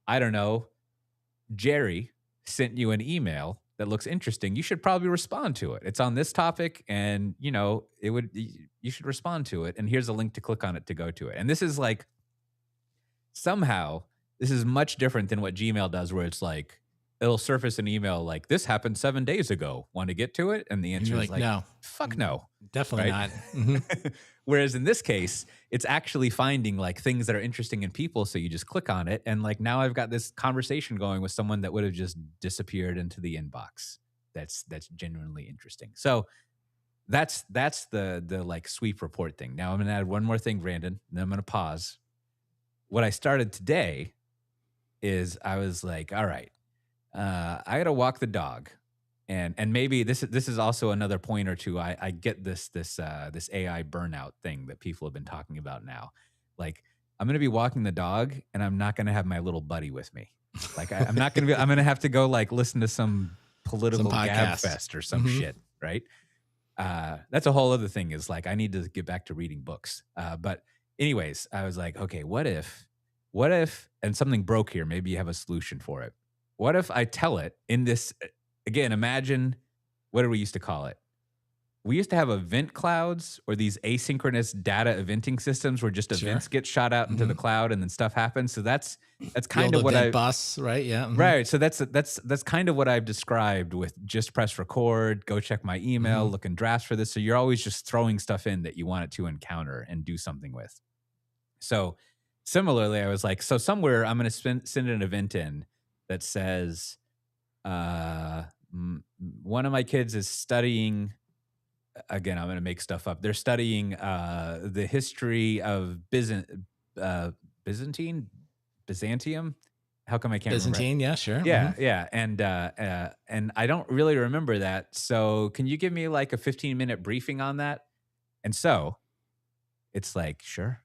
don't know, Jerry sent you an email that looks interesting. You should probably respond to it. It's on this topic, and you should respond to it. And here's a link to click on it to go to it. And this is like somehow this is much different than what Gmail does, where it's like it'll surface an email like this happened 7 days ago. Want to get to it? And the answer is like no, fuck no, definitely right? not. Mm-hmm. Whereas in this case, it's actually finding like things that are interesting in people. So you just click on it. And like now I've got this conversation going with someone that would have just disappeared into the inbox. That's genuinely interesting. So that's the like sweep report thing. Now I'm going to add one more thing, Brandon, and then I'm going to pause. What I started today is I was like, all right, I got to walk the dog. And maybe this is also another point or two. I get this AI burnout thing that people have been talking about now. Like I'm going to be walking the dog, and I'm not going to have my little buddy with me. Like I'm not going to be. I'm going to have to go like listen to some political gab fest or some shit, right? That's a whole other thing. Is like I need to get back to reading books. But anyways, I was like, okay, what if, and something broke here? Maybe you have a solution for it. What if I tell it in this? Again, imagine, what did we used to call it? We used to have event clouds, or these asynchronous data eventing systems where just events get shot out into the cloud and then stuff happens. So that's kind of what I bus, right? Yeah. Mm-hmm. Right. So that's kind of what I've described with just press record, go check my email, look in drafts for this. So you're always just throwing stuff in that you want it to encounter and do something with. So similarly, I was like, so somewhere I'm going to send an event in that says, one of my kids is studying, again, I'm going to make stuff up. They're studying the history of Byzantium. How come I can't Byzantine? remember? Yeah, sure. Yeah, yeah. And I don't really remember that. So can you give me like a 15-minute briefing on that? And so it's like, sure.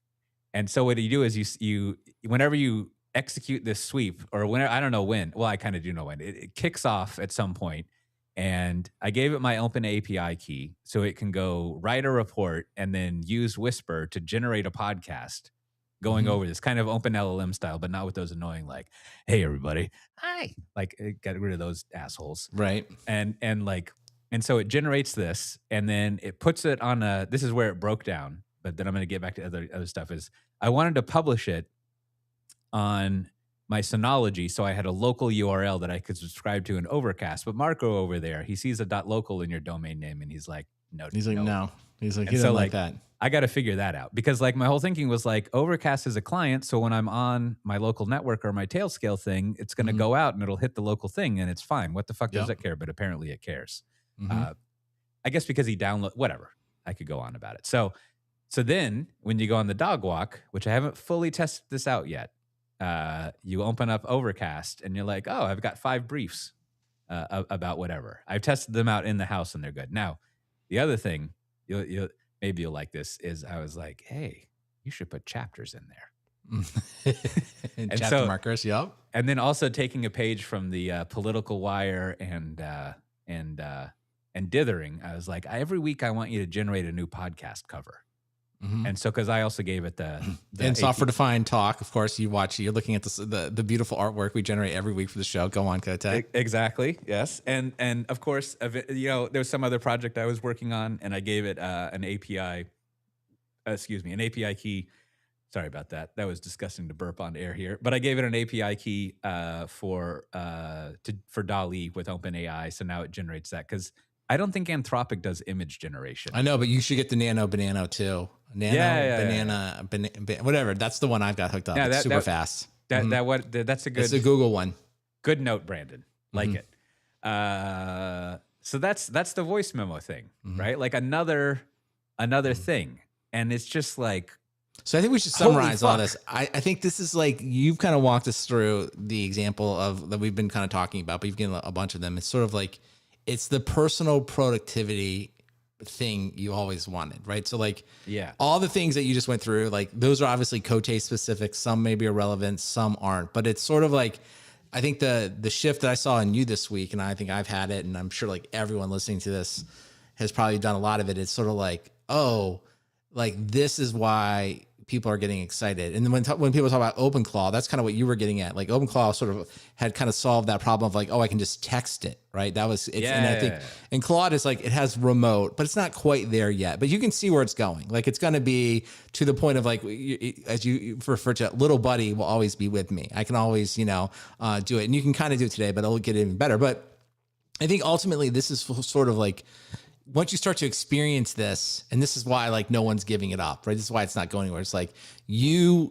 And so what you do is you whenever you execute this sweep, or whenever, I don't know when, well, I kind of do know when, it kicks off at some point, and I gave it my open API key so it can go write a report and then use Whisper to generate a podcast going over this kind of open LLM style, but not with those annoying like, hey everybody, hi, like get rid of those assholes, right? And so it generates this, and then it puts it on this is where it broke down, but then I'm going to get back to other stuff. Is I wanted to publish it on my Synology, so I had a local URL that I could subscribe to in Overcast. But Marco over there, he sees a .local in your domain name, and he's like, no. He's like, no. He's like, he doesn't like that. I got to figure that out, because like my whole thinking was like, Overcast is a client, so when I'm on my local network or my Tailscale thing, it's going to go out and it'll hit the local thing, and it's fine. What the fuck does it care? But apparently it cares. I guess because he whatever. I could go on about it. So then when you go on the dog walk, which I haven't fully tested this out yet, you open up Overcast and you're like, oh, I've got 5 briefs about whatever. I've tested them out in the house and they're good. Now, the other thing, maybe you'll like this, is I was like, hey, you should put chapters in there. And chapter markers, yep. And then also taking a page from the Political Wire and Dithering, I was like, every week I want you to generate a new podcast cover. And so, because I also gave it the and software defined talk, of course, you're looking at the beautiful artwork we generate every week for the show. Go on, Coté. Exactly. Yes. And of course, there's some other project I was working on, and I gave it an API key. Sorry about that. That was disgusting to burp on air here, but I gave it an API key for DALL-E with OpenAI. So now it generates that, because I don't think Anthropic does image generation. I know, but you should get the Nano Banana too. Banana, whatever. That's the one I've got hooked up. Yeah, it's super fast. That's a good. It's a Google one. Good note, Brandon. Like it. So that's the voice memo thing, right? Like another thing, and it's just like. So I think we should summarize all this. I think this is like, you've kind of walked us through the example of that we've been kind of talking about, but you've given a bunch of them. It's sort of like, it's the personal productivity thing you always wanted, right? So like, all the things that you just went through, like those are obviously Coté specific. Some maybe are relevant, some aren't, but it's sort of like I think the shift that I saw in you this week, and I think I've had it, and I'm sure like everyone listening to this has probably done a lot of it. It's sort of like, oh, like this is why people are getting excited. And then when people talk about OpenClaw, that's kind of what you were getting at. Like OpenClaw sort of had kind of solved that problem of like, oh, I can just text it, right? That was it's, and I think, and Claude is like, it has remote, but it's not quite there yet. But you can see where it's going. Like it's going to be to the point of like, as you refer to, little buddy will always be with me. I can always, do it, and you can kind of do it today, but it'll get even better. But I think ultimately this is sort of like, once you start to experience this, and this is why like no one's giving it up, right? This is why it's not going anywhere. It's like no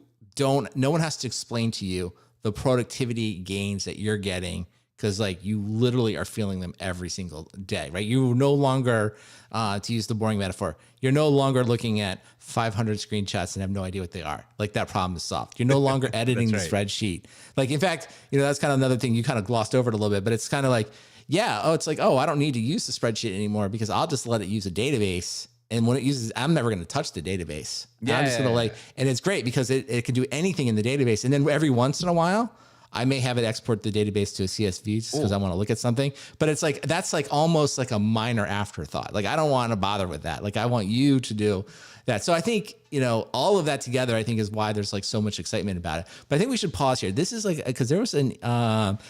one has to explain to you the productivity gains that you're getting because like you literally are feeling them every single day, right? You no longer, to use the boring metaphor, you're no longer looking at 500 screenshots and have no idea what they are. Like that problem is solved. You're no longer editing the spreadsheet. Like in fact, that's kind of another thing you kind of glossed over it a little bit, but it's kind of like, it's like, I don't need to use the spreadsheet anymore because I'll just let it use a database. And when it uses, I'm never going to touch the database. I'm just going to and it's great because it can do anything in the database. And then every once in a while, I may have it export the database to a CSV just because I want to look at something. But it's like, that's like almost like a minor afterthought. Like, I don't want to bother with that. Like, I want you to do that. So I think, all of that together, I think is why there's like so much excitement about it. But I think we should pause here. This is like, because there was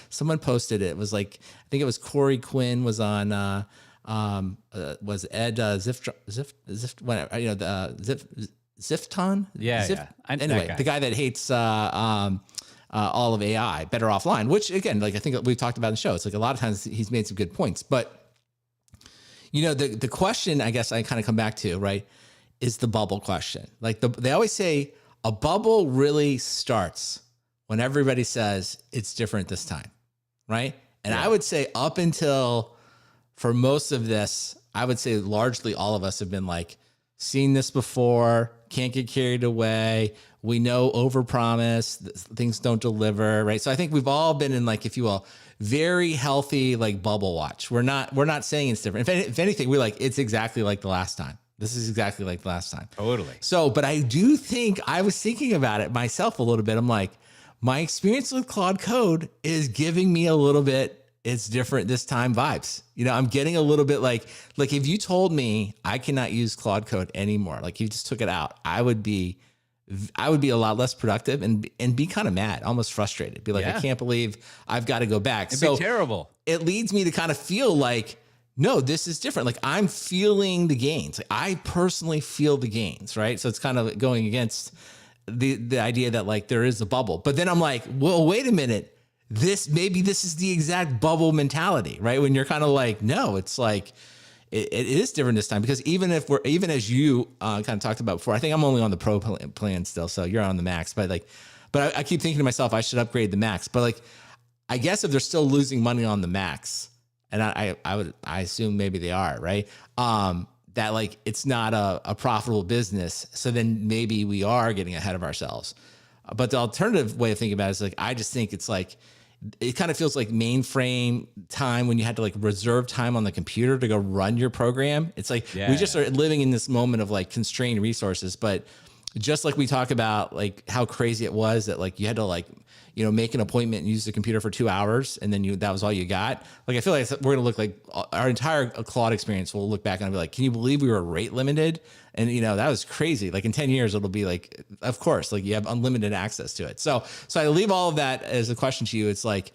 someone posted it. It was like, I think it was Corey Quinn was on, was Ed Zifton? Anyway, the guy that hates all of AI, Better Offline, which again, like I think we've talked about in the show. It's like a lot of times he's made some good points, but the question I guess I kind of come back to, right, is the bubble question. Like they always say a bubble really starts when everybody says it's different this time, right? And I would say up until for most of this, I would say largely all of us have been like, seen this before, can't get carried away. We know overpromise, things don't deliver, right? So I think we've all been in like, if you will, very healthy like bubble watch. We're not saying it's different. If anything, we're like, it's exactly like the last time. This is exactly like the last time. Totally. So, but I do think I was thinking about it myself a little bit. I'm like, my experience with Claude Code is giving me a little bit, it's different this time vibes. I'm getting a little bit like if you told me I cannot use Claude Code anymore, like you just took it out, I would be a lot less productive and be kind of mad, almost frustrated. Be like, I can't believe I've got to go back. It'd be terrible. It leads me to kind of feel like, no, this is different. Like I'm feeling the gains. Like I personally feel the gains, right? So it's kind of going against the idea that like there is a bubble. But then I'm like, well, wait a minute. Maybe this is the exact bubble mentality, right? When you're kind of like, no, it's like, it is different this time because even as you kind of talked about before, I think I'm only on the pro plan still. So you're on the max, but I keep thinking to myself, I should upgrade the max, but like, I guess if they're still losing money on the max, and I assume maybe they are, right? That like, it's not a profitable business. So then maybe we are getting ahead of ourselves. But the alternative way of thinking about it is like, I just think it's like, it kind of feels like mainframe time when you had to like reserve time on the computer to go run your program. It's like, we just are living in this moment of like constrained resources, but just like we talk about like how crazy it was that like you had to like, make an appointment and use the computer for 2 hours and then that was all you got. Like, I feel like we're going to look like our entire Claude experience will look back and be like, can you believe we were rate limited? And that was crazy. Like in 10 years, it'll be like, of course, like you have unlimited access to it. So I leave all of that as a question to you. It's like,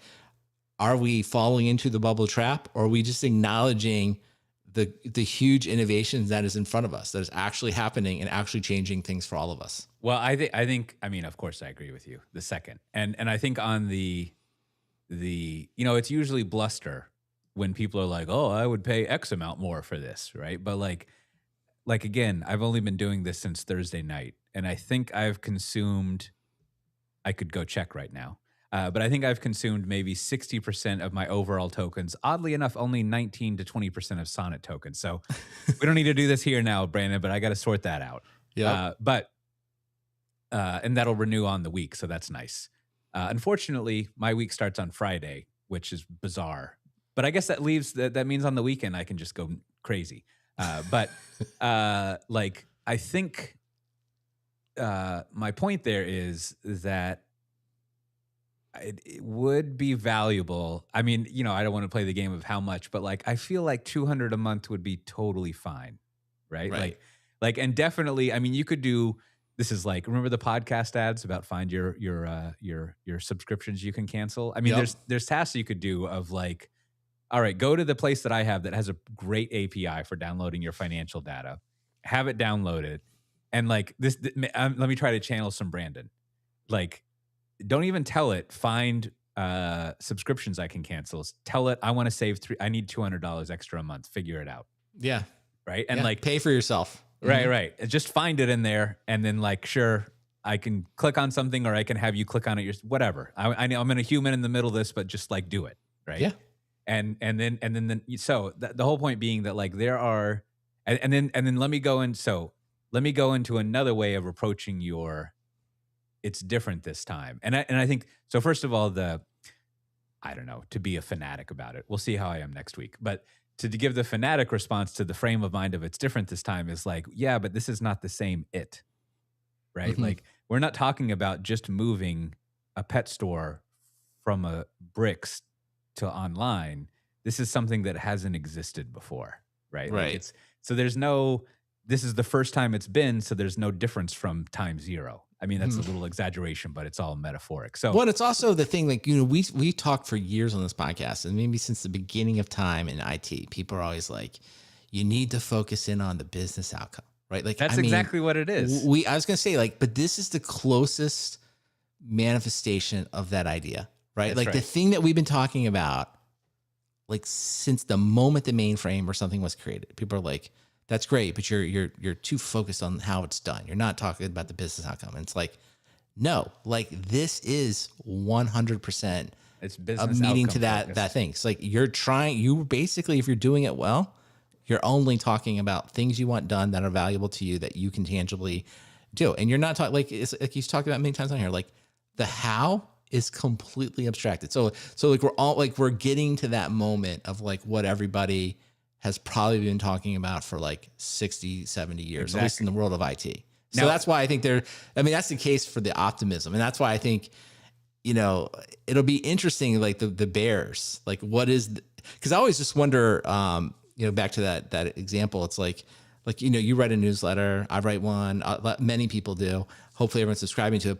are we falling into the bubble trap or are we just acknowledging the huge innovations that is in front of us, that is actually happening and actually changing things for all of us? Well, I think, of course I agree with you the second. And I think on the, it's usually bluster when people are like, oh, I would pay X amount more for this. Right. But like again, I've only been doing this since Thursday night and I think I've consumed, I could go check right now. But I think I've consumed maybe 60% of my overall tokens. Oddly enough, only 19 to 20% of Sonnet tokens. So we don't need to do this here now, Brandon, but I got to sort that out. Yeah. And that'll renew on the week. So that's nice. Unfortunately, my week starts on Friday, which is bizarre. But I guess that means on the weekend I can just go crazy. But I think my point there is that it would be valuable. I mean, I don't want to play the game of how much, but like I feel like 200 a month would be totally fine, right? Right. And definitely, I mean, you could do this is like remember the podcast ads about find your subscriptions you can cancel. I mean, Yep. there's tasks you could do of like, all right, go to the place that I have that has a great API for downloading your financial data, have it downloaded, and like let me try to channel some Brandon, like. Don't even tell it, find subscriptions I can cancel. Tell it, I want to save I need $200 extra a month. Figure it out. Yeah. Right. And like, pay for yourself. Right. Right. Just find it in there. And then like, sure, I can click on something or I can have you click on it. Whatever. I know I'm in a human in the middle of this, but just like do it. Right. Yeah. And then so the whole point being that like there are, and then let me go into another way of approaching it's different this time. And I think, so first of all, I don't know, to be a fanatic about it. We'll see how I am next week. But to give the fanatic response to the frame of mind of it's different this time is like, yeah, but this is not the same right? Mm-hmm. Like we're not talking about just moving a pet store from a bricks to online. This is something that hasn't existed before, right? Right. Like this is the first time it's been, so there's no difference from time zero. I mean, that's a little exaggeration, but it's all metaphoric. So, well, it's also the thing, like, we talked for years on this podcast, and maybe since the beginning of time in IT, people are always like, you need to focus in on the business outcome, right? Like, that's exactly what it is. I was going to say, like, but this is the closest manifestation of that idea, right? That's like the thing that we've been talking about, like, since the moment the mainframe or something was created. People are like, that's great, but you're too focused on how it's done. You're not talking about the business outcome. And it's like, no, like this is 100%. It's business meaning to focused. that thing. It's like you basically, if you're doing it well, you're only talking about things you want done that are valuable to you that you can tangibly do. And you're not talking like he's talked about many times on here. Like the how is completely abstracted. So like we're getting to that moment of like what everybody has probably been talking about for like 60, 70 years, exactly. At least in the world of IT. So that's why I think that's the case for the optimism. And that's why I think, it'll be interesting, like the bears, like what is, because I always just wonder, back to that example, it's like, you write a newsletter, I write one, many people do, hopefully everyone's subscribing to it.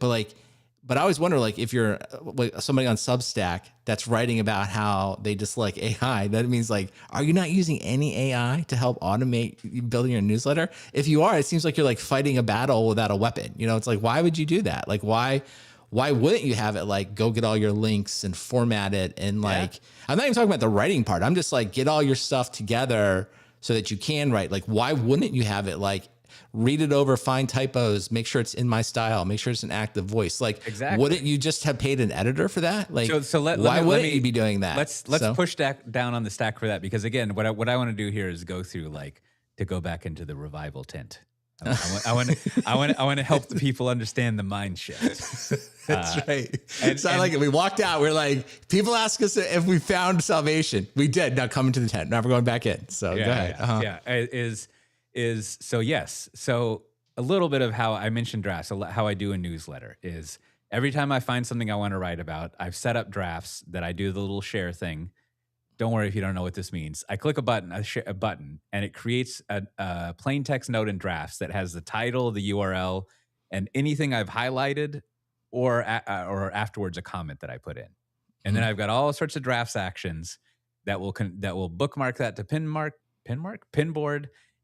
But I always wonder, like, if you're like somebody on Substack that's writing about how they dislike AI, that means like, are you not using any AI to help automate building your newsletter? If you are, it seems like you're like fighting a battle without a weapon. It's like, why would you do that? Like, why wouldn't you have it like go get all your links and format it? And like, I'm not even talking about the writing part. I'm just like, get all your stuff together so that you can write. Like, why wouldn't you have it like, read it over, find typos, make sure it's in my style, make sure it's an active voice. Like, exactly. Wouldn't you just have paid an editor for that? Like, why wouldn't you be doing that? Let's push down on the stack for that, because again, what I want to do here is go through to go back into the revival tent. I want to help the people understand the mind shift. That's right. It's not like it. We walked out. We're like, people ask us if we found salvation. We did. Now come into the tent. Now we're going back in. So go ahead. So a little bit of how I mentioned drafts, how I do a newsletter is every time I find something I want to write about, I've set up drafts that I do the little share thing. Don't worry if you don't know what this means. I click a button, and it creates a plain text note in drafts that has the title, the URL, and anything I've highlighted, or afterwards a comment that I put in. And then I've got all sorts of drafts actions that will bookmark that to pinboard,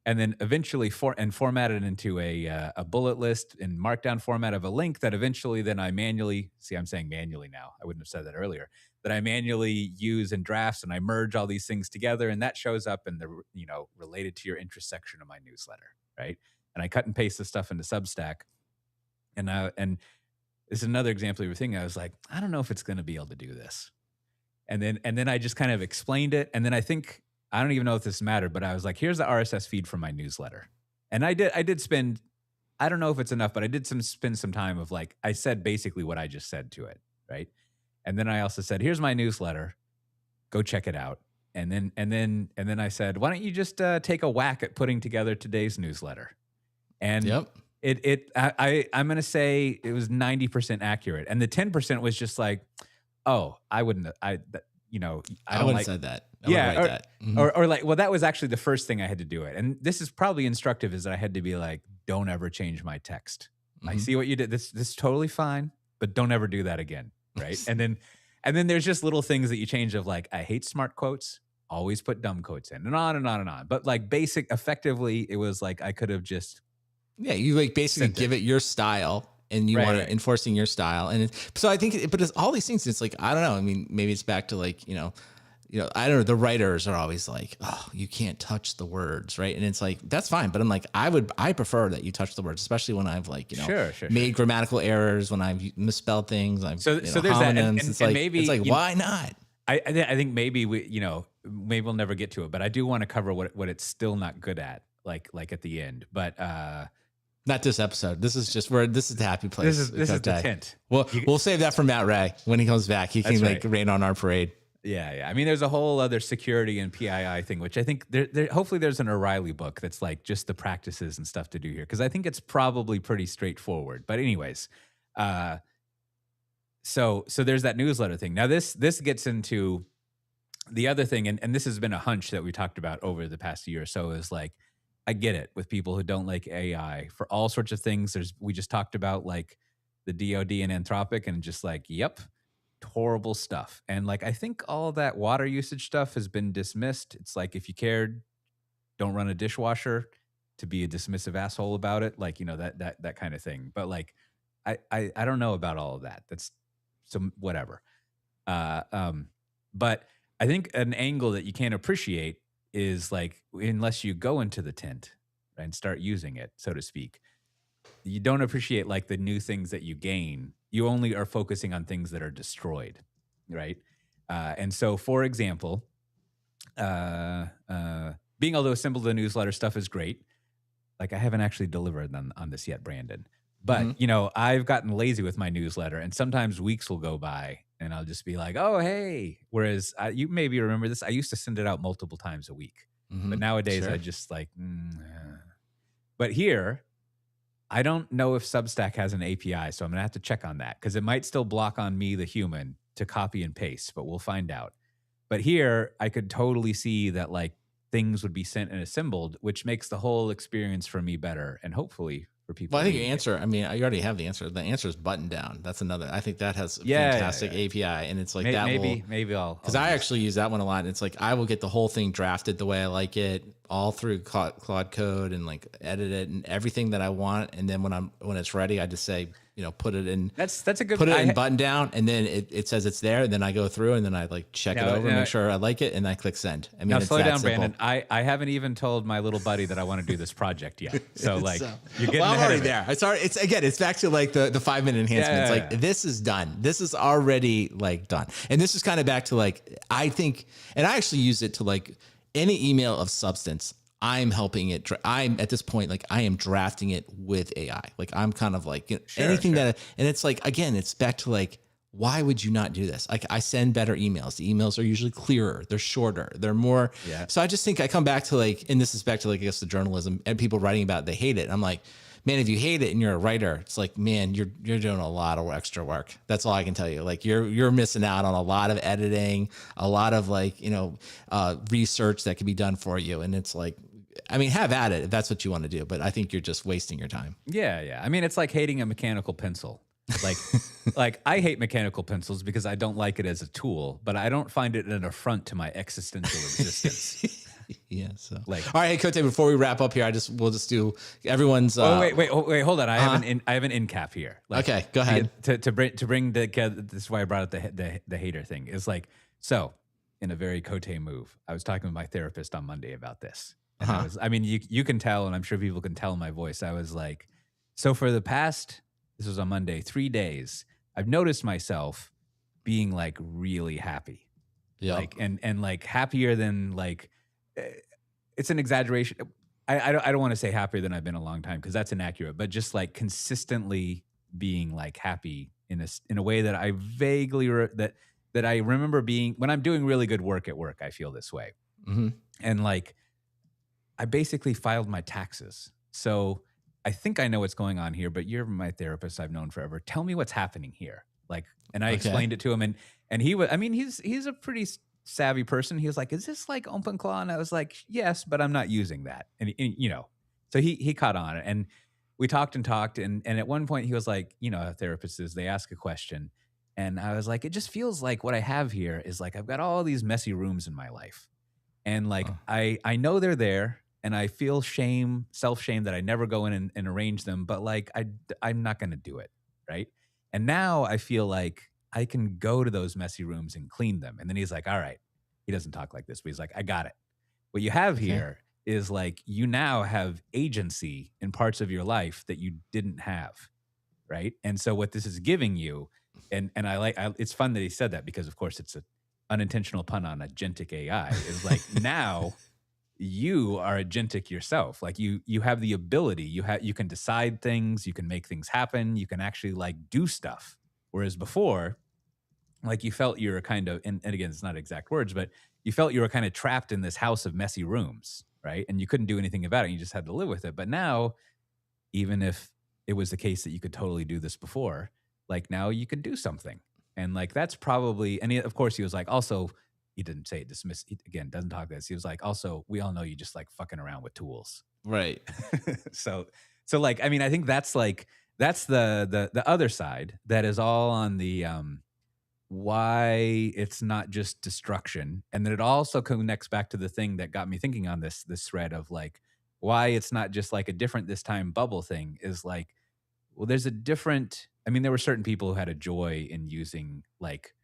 and then eventually format it into a bullet list in markdown format of a link that eventually then I manually, I'm saying manually now, I wouldn't have said that earlier, that I manually use in drafts, and I merge all these things together, and that shows up in the, related to your interest section of my newsletter, right? And I cut and paste the stuff into Substack. And this is another example of your thing. I was like, I don't know if it's going to be able to do this. And then I just kind of explained it. And then I don't even know if this mattered, but I was like, here's the RSS feed from my newsletter. And I did spend, I don't know if it's enough, but I did spend some time of like, I said basically what I just said to it, right? And then I also said, here's my newsletter, go check it out. And then I said, why don't you just take a whack at putting together today's newsletter? And I'm going to say it was 90% accurate. And the 10% was just like, oh, I wouldn't, I I don't wouldn't like, have said that. I would yeah, write that. or like, well, that was actually the first thing I had to do it. And this is probably instructive is that I had to be like, don't ever change my text. I Mhm. see what you did. This is totally fine, but don't ever do that again. Right. And then there's just little things that you change of like, I hate smart quotes, always put dumb quotes in and on and on and on. But like basic, effectively, it was like I could have just Yeah, you like basically sent it. give it your style and you Right, want to right. enforcing your style. And so I think, but it's all these things. It's like, I don't know. I mean, maybe it's back to like, I don't know. The writers are always like, oh, you can't touch the words. Right. And it's like, that's fine. But I'm like, I prefer that you touch the words, especially when I've like, Sure, sure, made sure. grammatical errors, when I've misspelled things, I've, So there's that, and homonyms. and, It's and it's maybe like, why not? I think maybe maybe we'll never get to it, but I do want to cover what it's still not good at, like at the end. But Not this episode. This is just where this is the happy place. this is the Okay. tint. Well, we'll save that for Matt Ray when he comes back. He can That's like right. rain on our parade. Yeah, yeah. I mean, there's a whole other security and PII thing, which I think hopefully there's an O'Reilly book that's like just the practices and stuff to do here, because I think it's probably pretty straightforward. But anyways, uh, so there's that newsletter thing. Now this gets into the other thing, and this has been a hunch that we talked about over the past year or so, is like, I get it with people who don't like AI for all sorts of things. We just talked about like the DoD and Anthropic, and just like, yep, horrible stuff. And like, I think all that water usage stuff has been dismissed. It's like, if you cared, don't run a dishwasher, to be a dismissive asshole about it, like, that kind of thing. But like, I don't know about all of that. That's some whatever. But I think an angle that you can't appreciate is like, unless you go into the tent and start using it, so to speak, you don't appreciate like the new things that you gain. You only are focusing on things that are destroyed, right? And so, for example, being able to assemble the newsletter stuff is great. Like, I haven't actually delivered on this yet, Brandon. But I've gotten lazy with my newsletter, and sometimes weeks will go by, and I'll just be like, "Oh, hey." Whereas you maybe remember this, I used to send it out multiple times a week, but nowadays I Sure. just like. But here, I don't know if Substack has an API, so I'm gonna have to check on that, because it might still block on me, the human, to copy and paste, but we'll find out. But here, I could totally see that like things would be sent and assembled, which makes the whole experience for me better, and hopefully for people. Well, I think your reading it. answer, I mean, you already have the answer. The answer is button down. That's another, I think that has a Yeah, fantastic yeah. API. And it's like Maybe I'll because I actually use that one a lot. And it's like, I will get the whole thing drafted the way I like it, all through Claude Code, and like edit it and everything that I want. And then when it's ready, I just say, put it in. That's a good. Put it in button down, and then it says it's there. And then I go through, and then I like check it over, make sure I like it, and I click send. I mean, Now it's slow that down, simple. Brandon. I haven't even told my little buddy that I want to do this project yet. So like, you're getting well, I'm ahead already of it. there. It's back to like the 5-minute enhancement. It's like, this is done. This is already like done. And this is kind of back to like, I think, and I actually use it to like any email of substance. I'm helping it. I'm at this point, like I am drafting it with AI. Like I'm kind of like anything that, and it's like, again, it's back to like, why would you not do this? Like I send better emails. The emails are usually clearer. They're shorter. They're more. Yeah. So I just think I come back to like, and this is back to like, I guess the journalism and people writing about it, they hate it. I'm like, man, if you hate it and you're a writer, it's like, man, you're doing a lot of extra work. That's all I can tell you. Like you're missing out on a lot of editing, a lot of like, research that can be done for you. And it's like, I mean, have at it if that's what you want to do, but I think you're just wasting your time. Yeah, yeah. I mean, it's like hating a mechanical pencil. Like, like I hate mechanical pencils because I don't like it as a tool, but I don't find it an affront to my existential existence. Yeah. So, Like, all right, hey Cote, before we wrap up here, we'll just do everyone's. wait, hold on. I have an in cap here. Like, Okay, go ahead. To bring this is why I brought up the hater thing. Is like, so in a very Coté move, I was talking with my therapist on Monday about this. And I mean, you can tell, and I'm sure people can tell in my voice. I was like, so for the past, this was on Monday, 3 days, I've noticed myself being like really happy. Yeah. Like, and like happier than like, it's an exaggeration. I don't want to say happier than I've been a long time, because that's inaccurate, but just like consistently being like happy in a way that I vaguely, that I remember being when I'm doing really good work at work, I feel this way. Mm-hmm. And like, I basically filed my taxes. So I think I know what's going on here, but you're my therapist I've known forever. Tell me what's happening here. Like, and I Okay. explained it to him, and he was, I mean, he's a pretty savvy person. He was like, "Is this like OpenClaw?" And I was like, "Yes, but I'm not using that." And you know, so he caught on, and we talked and talked, and at one point he was like, you know, a therapist is, they ask a question, and I was like, it just feels like what I have here is like I've got all these messy rooms in my life, and like Oh, I know they're there, and I feel shame, self shame that I never go in and arrange them, but like I'm not going to do it, right? And now I feel like I can go to those messy rooms and clean them. And then he's like, all right, he doesn't talk like this, but he's like, I got it. What you have okay. here is like you now have agency in parts of your life that you didn't have, right? And so what this is giving you, and it's fun that he said that, because of course it's a unintentional pun on agentic AI, is like now you are agentic yourself. Like you have the ability, you can decide things, you can make things happen, you can actually like do stuff. Whereas before, like you felt you were kind of, and again, it's not exact words, but you felt you were kind of trapped in this house of messy rooms, right? And you couldn't do anything about it. You just had to live with it. But now, even if it was the case that you could totally do this before, like now you can do something. And like that's probably, and of course he was like, also, he didn't say it, dismiss, he, again, doesn't talk this. He was like, also, we all know you just like fucking around with tools. Right. so, so like, I mean, I think that's like, that's the other side that is all on the, why it's not just destruction, and then it also connects back to the thing that got me thinking on this thread of like why it's not just like a different this time bubble thing, is like, well, there's a different, I mean, there were certain people who had a joy in using like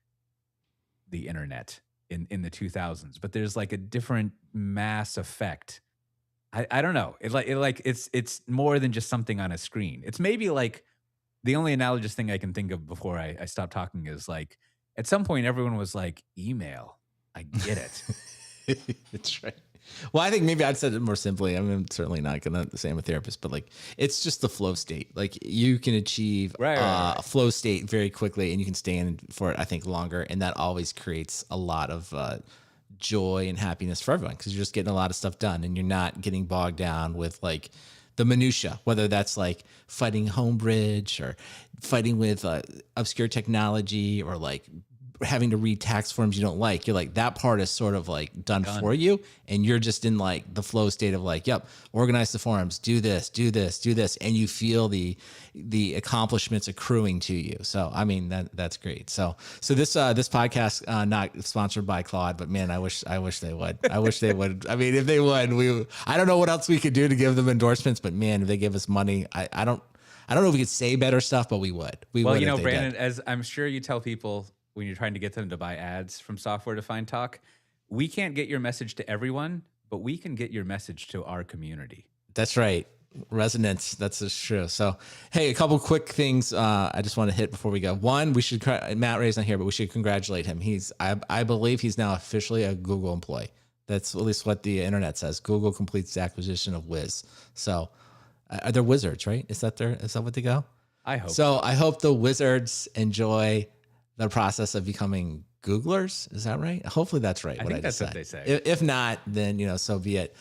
the internet in the 2000s, but there's like a different mass effect. I don't know, it's more than just something on a screen. It's maybe like the only analogous thing I can think of before I stop talking is like at some point everyone was like, email. I get it. That's right. Well, I think maybe I'd said it more simply. I mean, I'm certainly not going to say I'm a therapist, but like it's just the flow state. Like you can achieve Right. a flow state very quickly and you can stay in for it, I think, longer. And that always creates a lot of joy and happiness for everyone because you're just getting a lot of stuff done and you're not getting bogged down with like the minutia, whether that's like fighting Homebridge or fighting with obscure technology or like having to read tax forms you don't like. You're like, that part is sort of like done for you. And you're just in like the flow state of like, yep, organize the forums, do this, do this, do this. And you feel the accomplishments accruing to you. So, I mean, that's great. So this podcast, not sponsored by Claude, but man, I wish they would. I wish they would. I mean, if they would, I don't know what else we could do to give them endorsements, but man, if they give us money, I don't know if we could say better stuff, but we would. Well, would you know, if they Brandon, did. as I'm sure you tell people when you're trying to get them to buy ads from Software Defined Talk, we can't get your message to everyone, but we can get your message to our community. That's right. Resonance. That's just true. So, hey, a couple quick things I just want to hit before we go. One, we should, Matt Ray's not here, but we should congratulate him. I believe he's now officially a Google employee. That's at least what the internet says. Google completes the acquisition of Wiz. So, they're wizards, right? Is that what they go? I hope. So I hope the wizards enjoy the process of becoming Googlers. Is that right? Hopefully that's right. I think that's what they say. If not, then, so be it.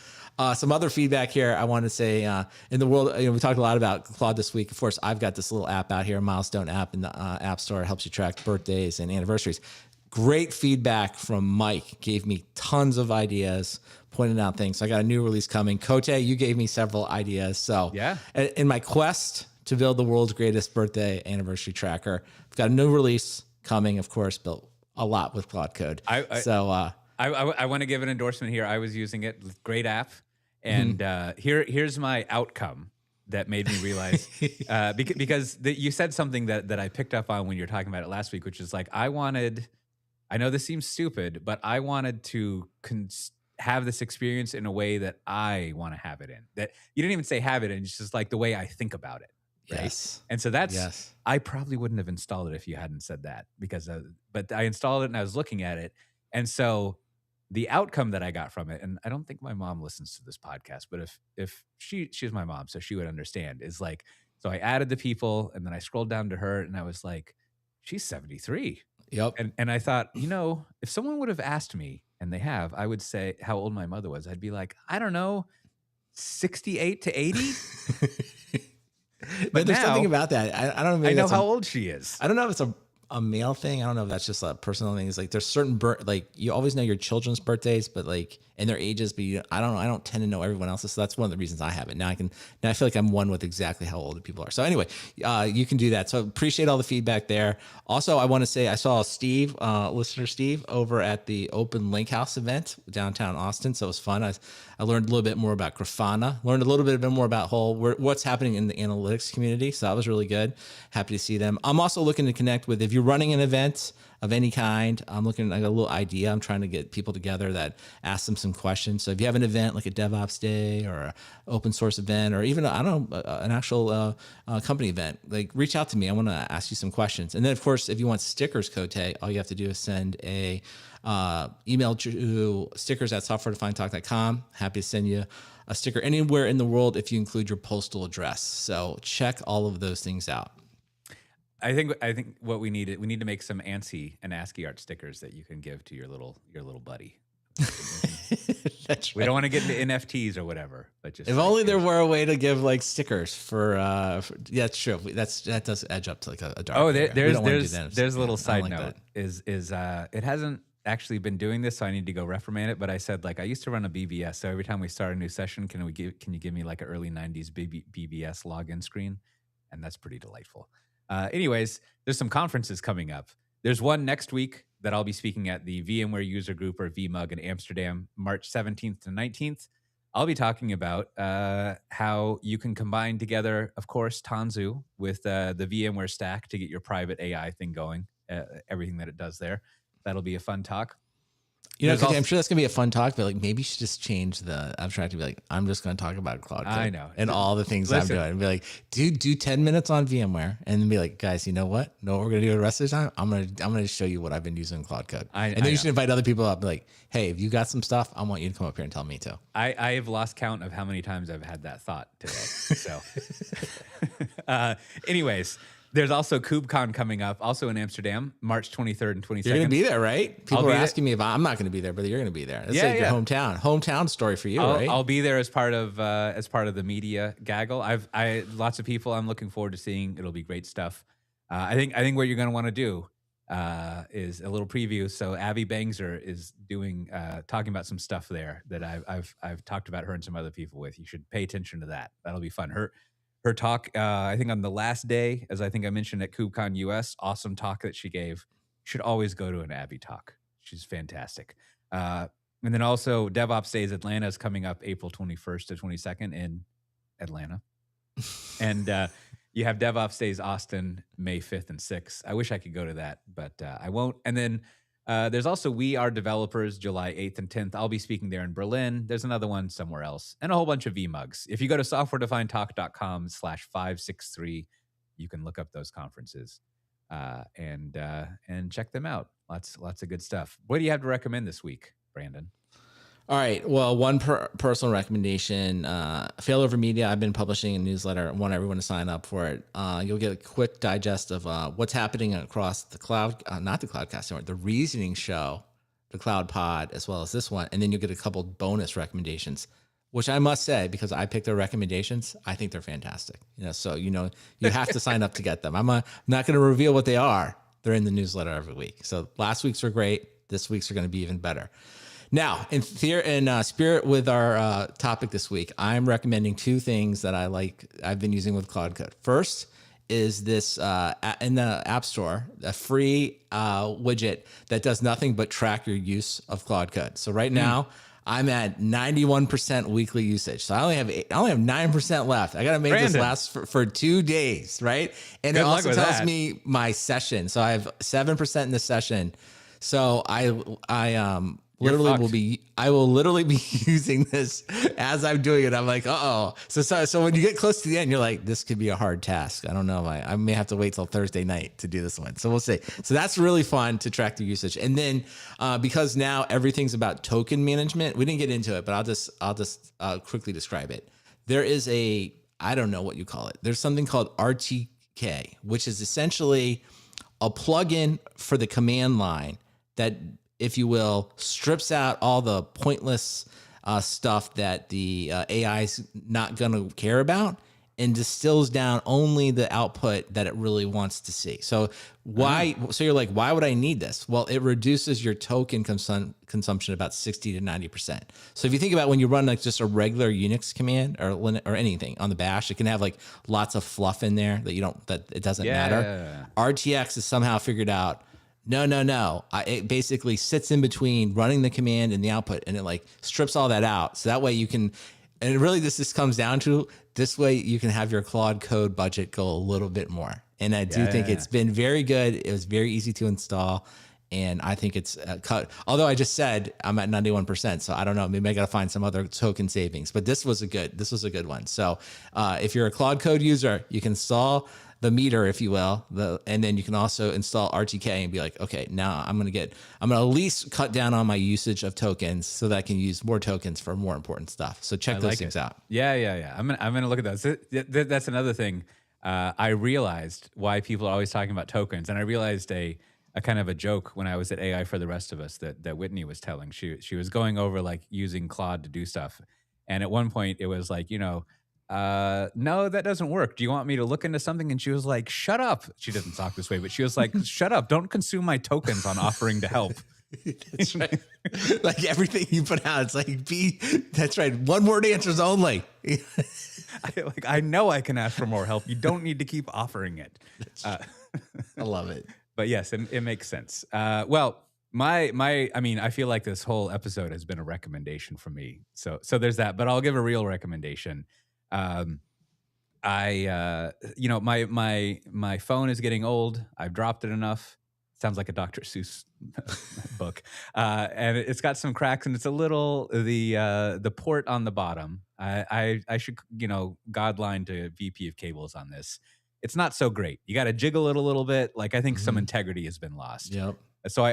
Some other feedback here. I want to say in the world, we talked a lot about Claude this week. Of course, I've got this little app out here, Milestone app in the App Store. It helps you track birthdays and anniversaries. Great feedback from Mike. Gave me tons of ideas, pointed out things. So I got a new release coming. Coté, you gave me several ideas. So yeah, in my quest to build the world's greatest birthday anniversary tracker, I've got a new release coming, of course, built a lot with Claude Code. I want to give an endorsement here. I was using it. Great app. And here's my outcome that made me realize, because you said something that I picked up on when you were talking about it last week, which is like, I know this seems stupid, but I wanted to have this experience in a way that I want to have it in. That you didn't even say have it in, it's just like the way I think about it. Right? Yes. And so I probably wouldn't have installed it if you hadn't said that, but I installed it and I was looking at it. And so the outcome that I got from it, and I don't think my mom listens to this podcast, but if she's my mom, so she would understand, is like, so I added the people and then I scrolled down to her and I was like, she's 73. Yep. And I thought, if someone would have asked me, and they have, I would say how old my mother was. I'd be like, I don't know, 68 to 80. But there's something about that. I don't know. I know how old she is. I don't know if it's a male thing. I don't know if that's just a personal thing. It's like there's certain like you always know your children's birthdays, but like and their ages, but I don't know. I don't tend to know everyone else's. So that's one of the reasons I have it. Now I feel like I'm one with exactly how old the people are. So anyway, you can do that. So appreciate all the feedback there. Also, I want to say I saw Steve, listener Steve, over at the Open Link House event downtown Austin. So it was fun. I learned a little bit more about Grafana, learned a little bit more about what's happening in the analytics community. So that was really good. Happy to see them. I'm also looking to connect with, if you're running an event of any kind, I got a little idea. I'm trying to get people together that ask them some questions. So if you have an event like a DevOps Day or an open source event, or even, I don't know, an actual company event, like reach out to me. I want to ask you some questions. And then of course, if you want stickers, Coté, all you have to do is send a email to stickers@softwaredefinedtalk.com. Happy to send you a sticker anywhere in the world if you include your postal address. So check all of those things out. I think what we need to make some ANSI and ASCII art stickers that you can give to your little buddy. That's we don't want to get into NFTs or whatever, but just if only there were a way to give like stickers for yeah, it's true. That does edge up to like a dark. Oh, there's a little side like note is it hasn't actually been doing this, so I need to go reformat it. But I said, like, I used to run a BBS, so every time we start a new session, can you give me like an early 90s BBS login screen? And that's pretty delightful. Anyways, there's some conferences coming up. There's one next week that I'll be speaking at, the VMware User Group, or VMUG, in Amsterdam, March 17th to 19th. I'll be talking about how you can combine together, of course, Tanzu with the VMware stack to get your private AI thing going, everything that it does there. That'll be a fun talk. You know, I'm sure that's gonna be a fun talk, but like maybe you should just change the abstract to be like, I'm just gonna talk about Claude Code. I know. And all the things I'm doing, and be like, dude, do 10 minutes on VMware, and then be like, guys, you know what? Know what we're gonna do the rest of the time? I'm gonna show you what I've been using in Claude Code. And then you should invite other people up, be like, hey, if you got some stuff, I want you to come up here and tell me too. I have lost count of how many times I've had that thought today. So, anyways. There's also KubeCon coming up, also in Amsterdam, March 23rd and 22nd. You're going to be there, right? People are asking me if I'm not going to be there, but you're going to be there. That's like your hometown story for you, right? I'll be there as part of the media gaggle. Lots of people I'm looking forward to seeing. It'll be great stuff. I think what you're going to want to do is a little preview. So Abby Bangser is talking about some stuff there that I've talked about her and some other people with. You should pay attention to that. That'll be fun. Her talk, I think on the last day, as I think I mentioned at KubeCon US, awesome talk that she gave. You should always go to an Abby talk. She's fantastic. And then also DevOps Days Atlanta is coming up April 21st to 22nd in Atlanta. And you have DevOps Days Austin May 5th and 6th. I wish I could go to that, but I won't. And then there's also We Are Developers, July 8th and 10th. I'll be speaking there in Berlin. There's another one somewhere else, and a whole bunch of VMUGs. If you go to softwaredefinedtalk.com/563, you can look up those conferences and check them out. Lots of good stuff. What do you have to recommend this week, Brandon? All right. Well, one personal recommendation, Failover Media. I've been publishing a newsletter. I want everyone to sign up for it. You'll get a quick digest of what's happening across the cloud, not the Cloudcast anymore, the Reasoning Show, the Cloud Pod, as well as this one. And then you'll get a couple bonus recommendations, which I must say, because I picked their recommendations, I think they're fantastic. So you have to sign up to get them. I'm not going to reveal what they are. They're in the newsletter every week. So last week's were great. This week's are going to be even better. Now, in spirit with our topic this week, I'm recommending two things that I've been using with Claude Code. First is this in the App Store, a free widget that does nothing but track your use of Claude Code. So right now, I'm at 91% weekly usage. So I only have 9% left. I got to make this last for 2 days, right? And it also tells me my session. So I have 7% in the session. So I will literally be using this as I'm doing it. I'm like, uh-oh. So when you get close to the end, you're like, this could be a hard task. I don't know. I may have to wait till Thursday night to do this one. So we'll see. So that's really fun to track the usage. And then because now everything's about token management, we didn't get into it, but I'll just quickly describe it. There is I don't know what you call it. There's something called RTK, which is essentially a plugin for the command line that, if you will, strips out all the pointless stuff that the AI is not going to care about, and distills down only the output that it really wants to see. So so you're like, why would I need this? Well, it reduces your token consumption about 60 to 90%. So if you think about when you run like just a regular Unix command or anything on the bash, it can have like lots of fluff in there that it doesn't matter. RTX has somehow figured out, no. It basically sits in between running the command and the output, and it like strips all that out. So that way you can, and really this comes down to this way you can have your Claude Code budget go a little bit more. And I do think it's been very good. It was very easy to install. And I think it's cut. Although I just said I'm at 91%, so I don't know. Maybe I got to find some other token savings. But this was a good one. So if you're a Claude Code user, you can install the meter, if you will, and then you can also install RTK and be like, okay, now I'm gonna at least cut down on my usage of tokens so that I can use more tokens for more important stuff. So check those things out. Yeah. I'm gonna look at those. That's another thing. I realized why people are always talking about tokens, and I realized a kind of a joke when I was at AI for the Rest of Us that Whitney was telling. She was going over like using Claude to do stuff, and at one point it was like, no, that doesn't work. Do you want me to look into something? And she was like, shut up. She doesn't talk this way, but she was like, shut up. Don't consume my tokens on offering to help. That's right. Like everything you put out, it's like, that's right. One word answers only. I know I can ask for more help. You don't need to keep offering it. I love it. But yes, it makes sense. Well, I feel like this whole episode has been a recommendation for me. So there's that, but I'll give a real recommendation. My phone is getting old. I've dropped it enough. Sounds like a Dr. Seuss book. And it's got some cracks, and it's a little, the port on the bottom. I should, godline to VP of cables on this. It's not so great. You got to jiggle it a little bit. Like I think some integrity has been lost. Yep. So I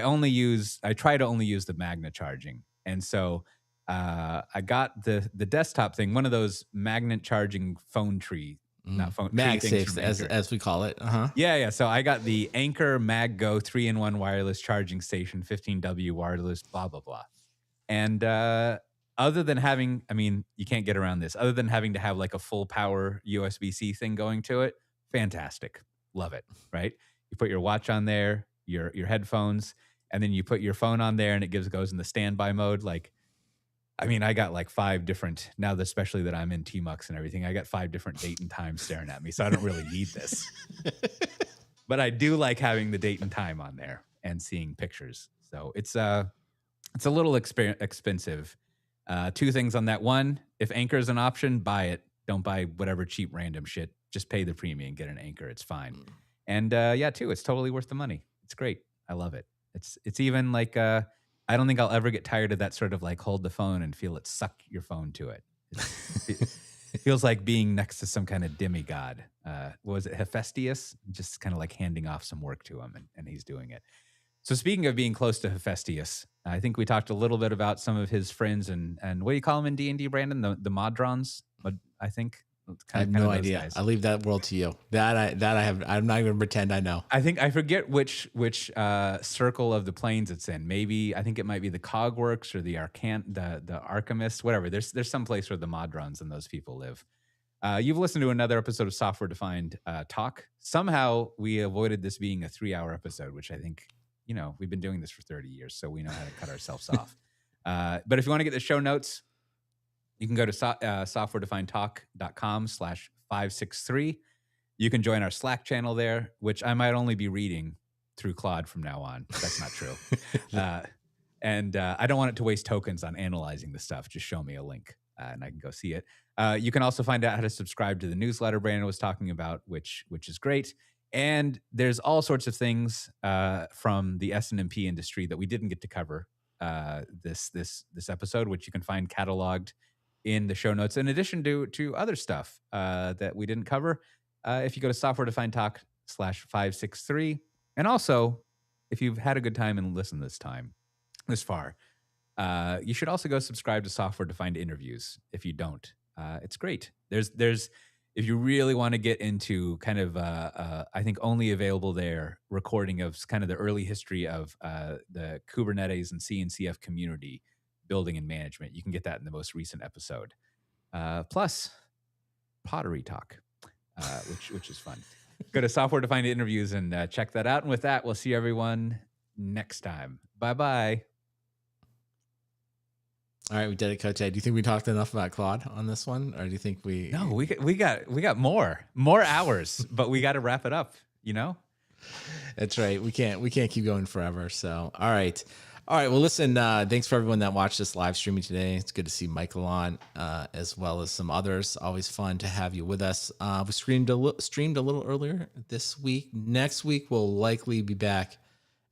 try to only use the magnet charging. And so I got the desktop thing, one of those magnet charging phone tree, not phone MagSafes as we call it. Yeah. So I got the Anker MagGo 3-in-1 wireless charging station, 15W wireless, blah blah blah. And other than having, you can't get around this. Other than having to have like a full power USB-C thing going to it, fantastic, love it. Right? You put your watch on there, your headphones, and then you put your phone on there, and it goes in the standby mode. Like, I got like 5 different, now that especially that I'm in TMUX and everything, I got 5 different date and times staring at me. So I don't really need this. But I do like having the date and time on there and seeing pictures. So it's a little expensive. 2 things on that. One, if Anchor is an option, buy it. Don't buy whatever cheap random shit. Just pay the premium, get an Anchor. It's fine. And 2, it's totally worth the money. It's great. I love it. It's even like I don't think I'll ever get tired of that sort of like hold the phone and feel it suck your phone to it. It feels like being next to some kind of demigod. What was it, Hephaestus? Just kind of like handing off some work to him, and he's doing it. So speaking of being close to Hephaestus, I think we talked a little bit about some of his friends and what do you call them in D&D, Brandon? The Modrons, I think. I have no idea. Guys. I leave that world to you. That I have. I'm not even pretend I know. I think I forget which circle of the planes it's in. Maybe I think it might be the Cogworks or the Archimists, whatever. There's some place where the Modrons and those people live. You've listened to another episode of Software Defined Talk. Somehow we avoided this being a 3-hour episode, which I think, we've been doing this for 30 years, so we know how to cut ourselves off. But if you want to get the show notes, you can go to softwaredefinedtalk.com/563. You can join our Slack channel there, which I might only be reading through Claude from now on. That's not true. And I don't want it to waste tokens on analyzing the stuff. Just show me a link and I can go see it. You can also find out how to subscribe to the newsletter Brandon was talking about, which is great. And there's all sorts of things from the SNMP industry that we didn't get to cover this episode, which you can find cataloged in the show notes, in addition to other stuff that we didn't cover. If you go to softwaredefinedtalk/563, and also if you've had a good time and listened this far, you should also go subscribe to Software Defined Interviews. If you don't, it's great. There's if you really want to get into kind of I think only available there recording of kind of the early history of the Kubernetes and CNCF community building and management. You can get that in the most recent episode. Plus, pottery talk. which is fun. Go to Software Defined Interviews and check that out. And with that, we'll see everyone next time. Bye-bye. All right, we did it, Cote. Do you think we talked enough about Claude on this one, or do you think we? No, we got more hours, but we got to wrap it up. You know. That's right. We can't keep going forever. So, all right. Well, listen. Thanks for everyone that watched this live streaming today. It's good to see Michael on, as well as some others. Always fun to have you with us. We streamed a little earlier this week. Next week we'll likely be back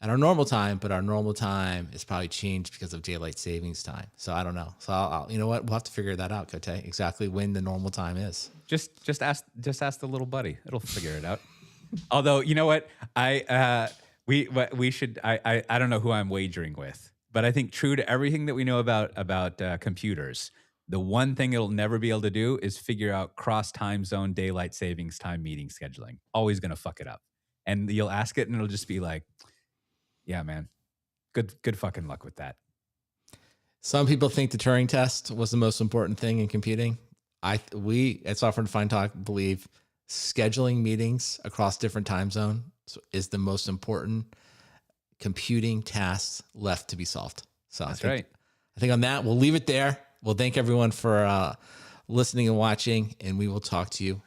at our normal time, but our normal time is probably changed because of daylight savings time. So I don't know. So I'll you know what? We'll have to figure that out, Cote. Exactly when the normal time is. Just ask the little buddy. It'll figure it out. Although, you know what? We should. I don't know who I'm wagering with, but I think true to everything that we know about computers, the one thing it'll never be able to do is figure out cross time zone daylight savings time meeting scheduling. Always gonna fuck it up. And you'll ask it, and it'll just be like, "Yeah, man, good fucking luck with that." Some people think the Turing test was the most important thing in computing. We at Software Defined Talk believe scheduling meetings across different time zones is the most important computing task left to be solved. So that's right. I think on that, we'll leave it there. We'll thank everyone for listening and watching, and we will talk to you